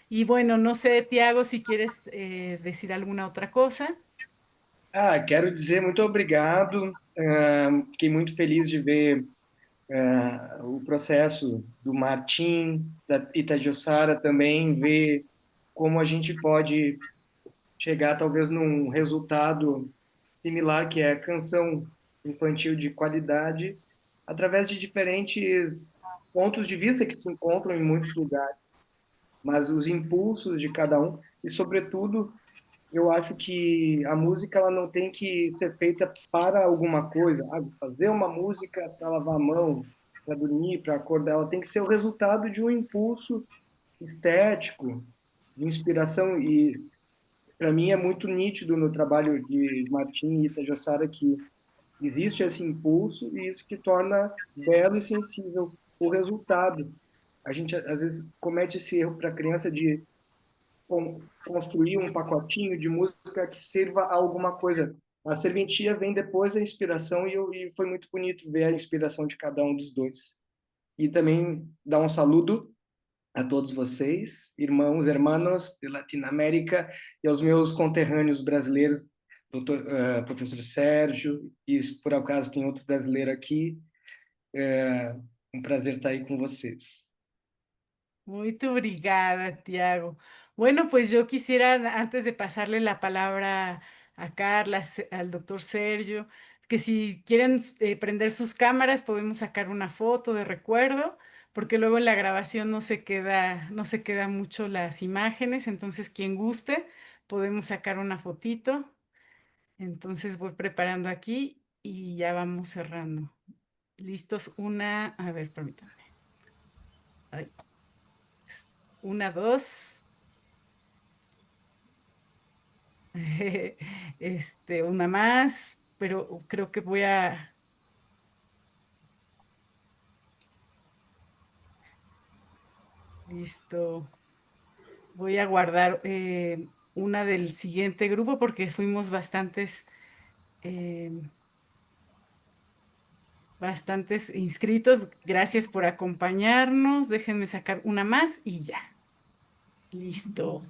Y bueno, no sé, Tiago, si quieres decir alguna otra cosa. Quero dizer muito obrigado. Fiquei muito feliz de ver o processo do Martim, da Itajossara também, ver como a gente pode chegar talvez num resultado similar, que é a canção infantil de qualidade, através de diferentes pontos de vista que se encontram em muitos lugares, mas os impulsos de cada um, e sobretudo eu acho que a música ela não tem que ser feita para alguma coisa. Fazer uma música para lavar a mão, para dormir, para acordar, ela tem que ser o resultado de um impulso estético, de inspiração. E para mim é muito nítido no trabalho de Martim e Itajossara que existe esse impulso e isso que torna belo e sensível o resultado. A gente às vezes comete esse erro para a criança de construir um pacotinho de música que sirva a alguma coisa. A serventia vem depois da inspiração e foi muito bonito ver a inspiração de cada um dos dois. E também dar um saludo a todos vocês, irmãos, hermanos de Latinoamérica, e aos meus conterrâneos brasileiros, professor Sérgio, e por acaso tem outro brasileiro aqui. Um prazer estar aí com vocês. Muito obrigada, Tiago. Bueno, pues yo quisiera, antes de pasarle la palabra a Carla, al doctor Sergio, que si quieren prender sus cámaras, podemos sacar una foto de recuerdo, porque luego en la grabación no se queda mucho las imágenes, entonces quien guste, podemos sacar una fotito. Entonces voy preparando aquí y ya vamos cerrando. Listos, a ver, permítanme. Ay. 1, 2. Una más, pero creo que voy a... Listo. Voy a guardar una del siguiente grupo porque fuimos bastantes inscritos. Gracias por acompañarnos. Déjenme sacar una más y ya. Listo.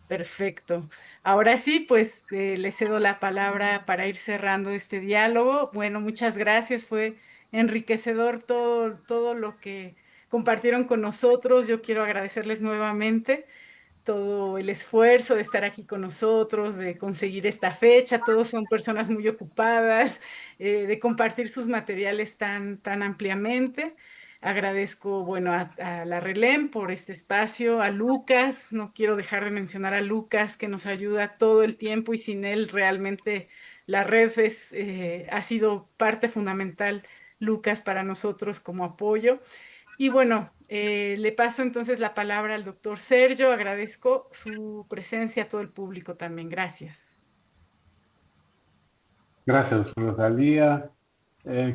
Perfecto. Ahora sí, pues le cedo la palabra para ir cerrando este diálogo. Bueno, muchas gracias. Fue enriquecedor todo lo que compartieron con nosotros. Yo quiero agradecerles nuevamente todo el esfuerzo de estar aquí con nosotros, de conseguir esta fecha. Todos son personas muy ocupadas, de compartir sus materiales tan ampliamente. Agradezco, bueno, a la RELEM por este espacio, a Lucas, no quiero dejar de mencionar a Lucas, que nos ayuda todo el tiempo y sin él realmente la red ha sido parte fundamental, Lucas, para nosotros como apoyo. Y bueno, le paso entonces la palabra al doctor Sergio. Agradezco su presencia a todo el público también. Gracias. Gracias, Rosalía.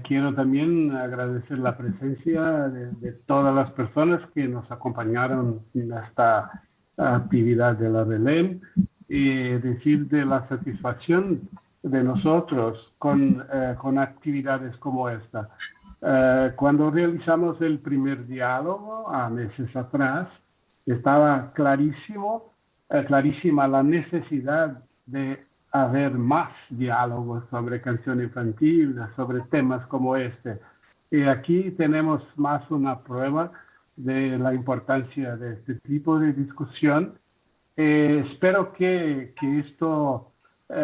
Quiero también agradecer la presencia de todas las personas que nos acompañaron en esta actividad de la RELEM y decir de la satisfacción de nosotros con actividades como esta. Cuando realizamos el primer diálogo a meses atrás, estaba clarísima la necesidad de haber más diálogos sobre canción infantil, sobre temas como este. Y aquí tenemos más una prueba de la importancia de este tipo de discusión. Espero que esto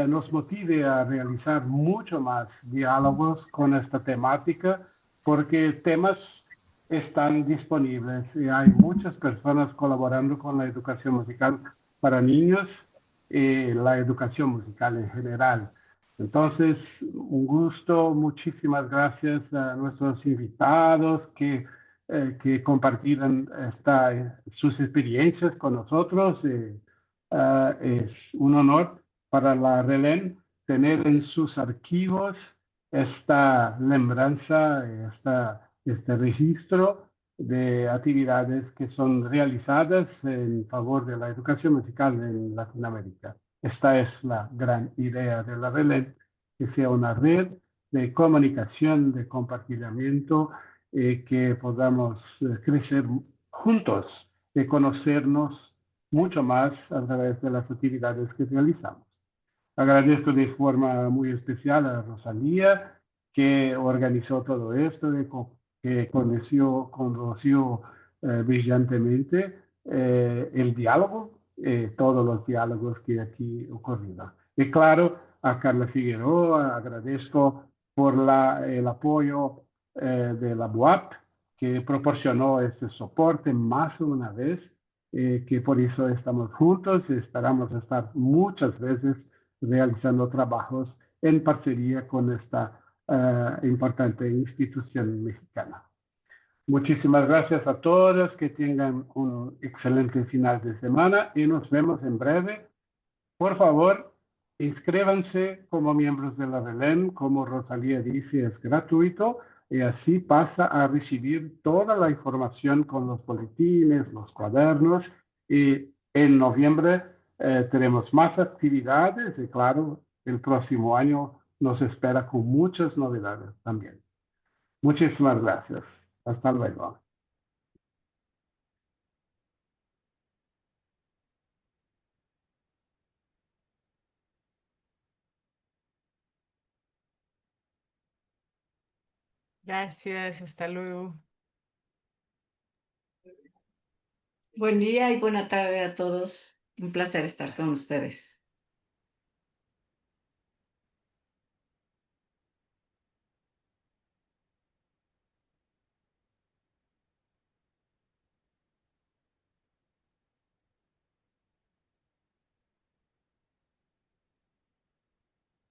nos motive a realizar mucho más diálogos con esta temática, porque temas están disponibles y hay muchas personas colaborando con la educación musical para niños y la educación musical en general. Entonces, un gusto, muchísimas gracias a nuestros invitados que compartieron sus experiencias con nosotros. Es un honor para la RELEM tener en sus archivos esta lembranza, este registro de actividades que son realizadas en favor de la educación musical en Latinoamérica. Esta es la gran idea de la RELEM, que sea una red de comunicación, de compartimiento, que podamos crecer juntos, de conocernos mucho más a través de las actividades que realizamos. Agradezco de forma muy especial a Rosalía, que organizó todo esto, que conoció brillantemente el diálogo, todos los diálogos que aquí ocurrieron. Y claro, a Carla Figueroa agradezco por el apoyo de la BUAP, que proporcionó este soporte más de una vez, que por eso estamos juntos y esperamos estar muchas veces realizando trabajos en parcería con esta importante institución mexicana. Muchísimas gracias a todos, que tengan un excelente final de semana y nos vemos en breve. Por favor, inscríbanse como miembros de la RELEM, como Rosalía dice, es gratuito y así pasa a recibir toda la información con los boletines, los cuadernos y en noviembre tenemos más actividades y claro, el próximo año nos espera con muchas novedades también. Muchísimas gracias. Hasta luego. Gracias, hasta luego. Buen día y buena tarde a todos. Un placer estar con ustedes.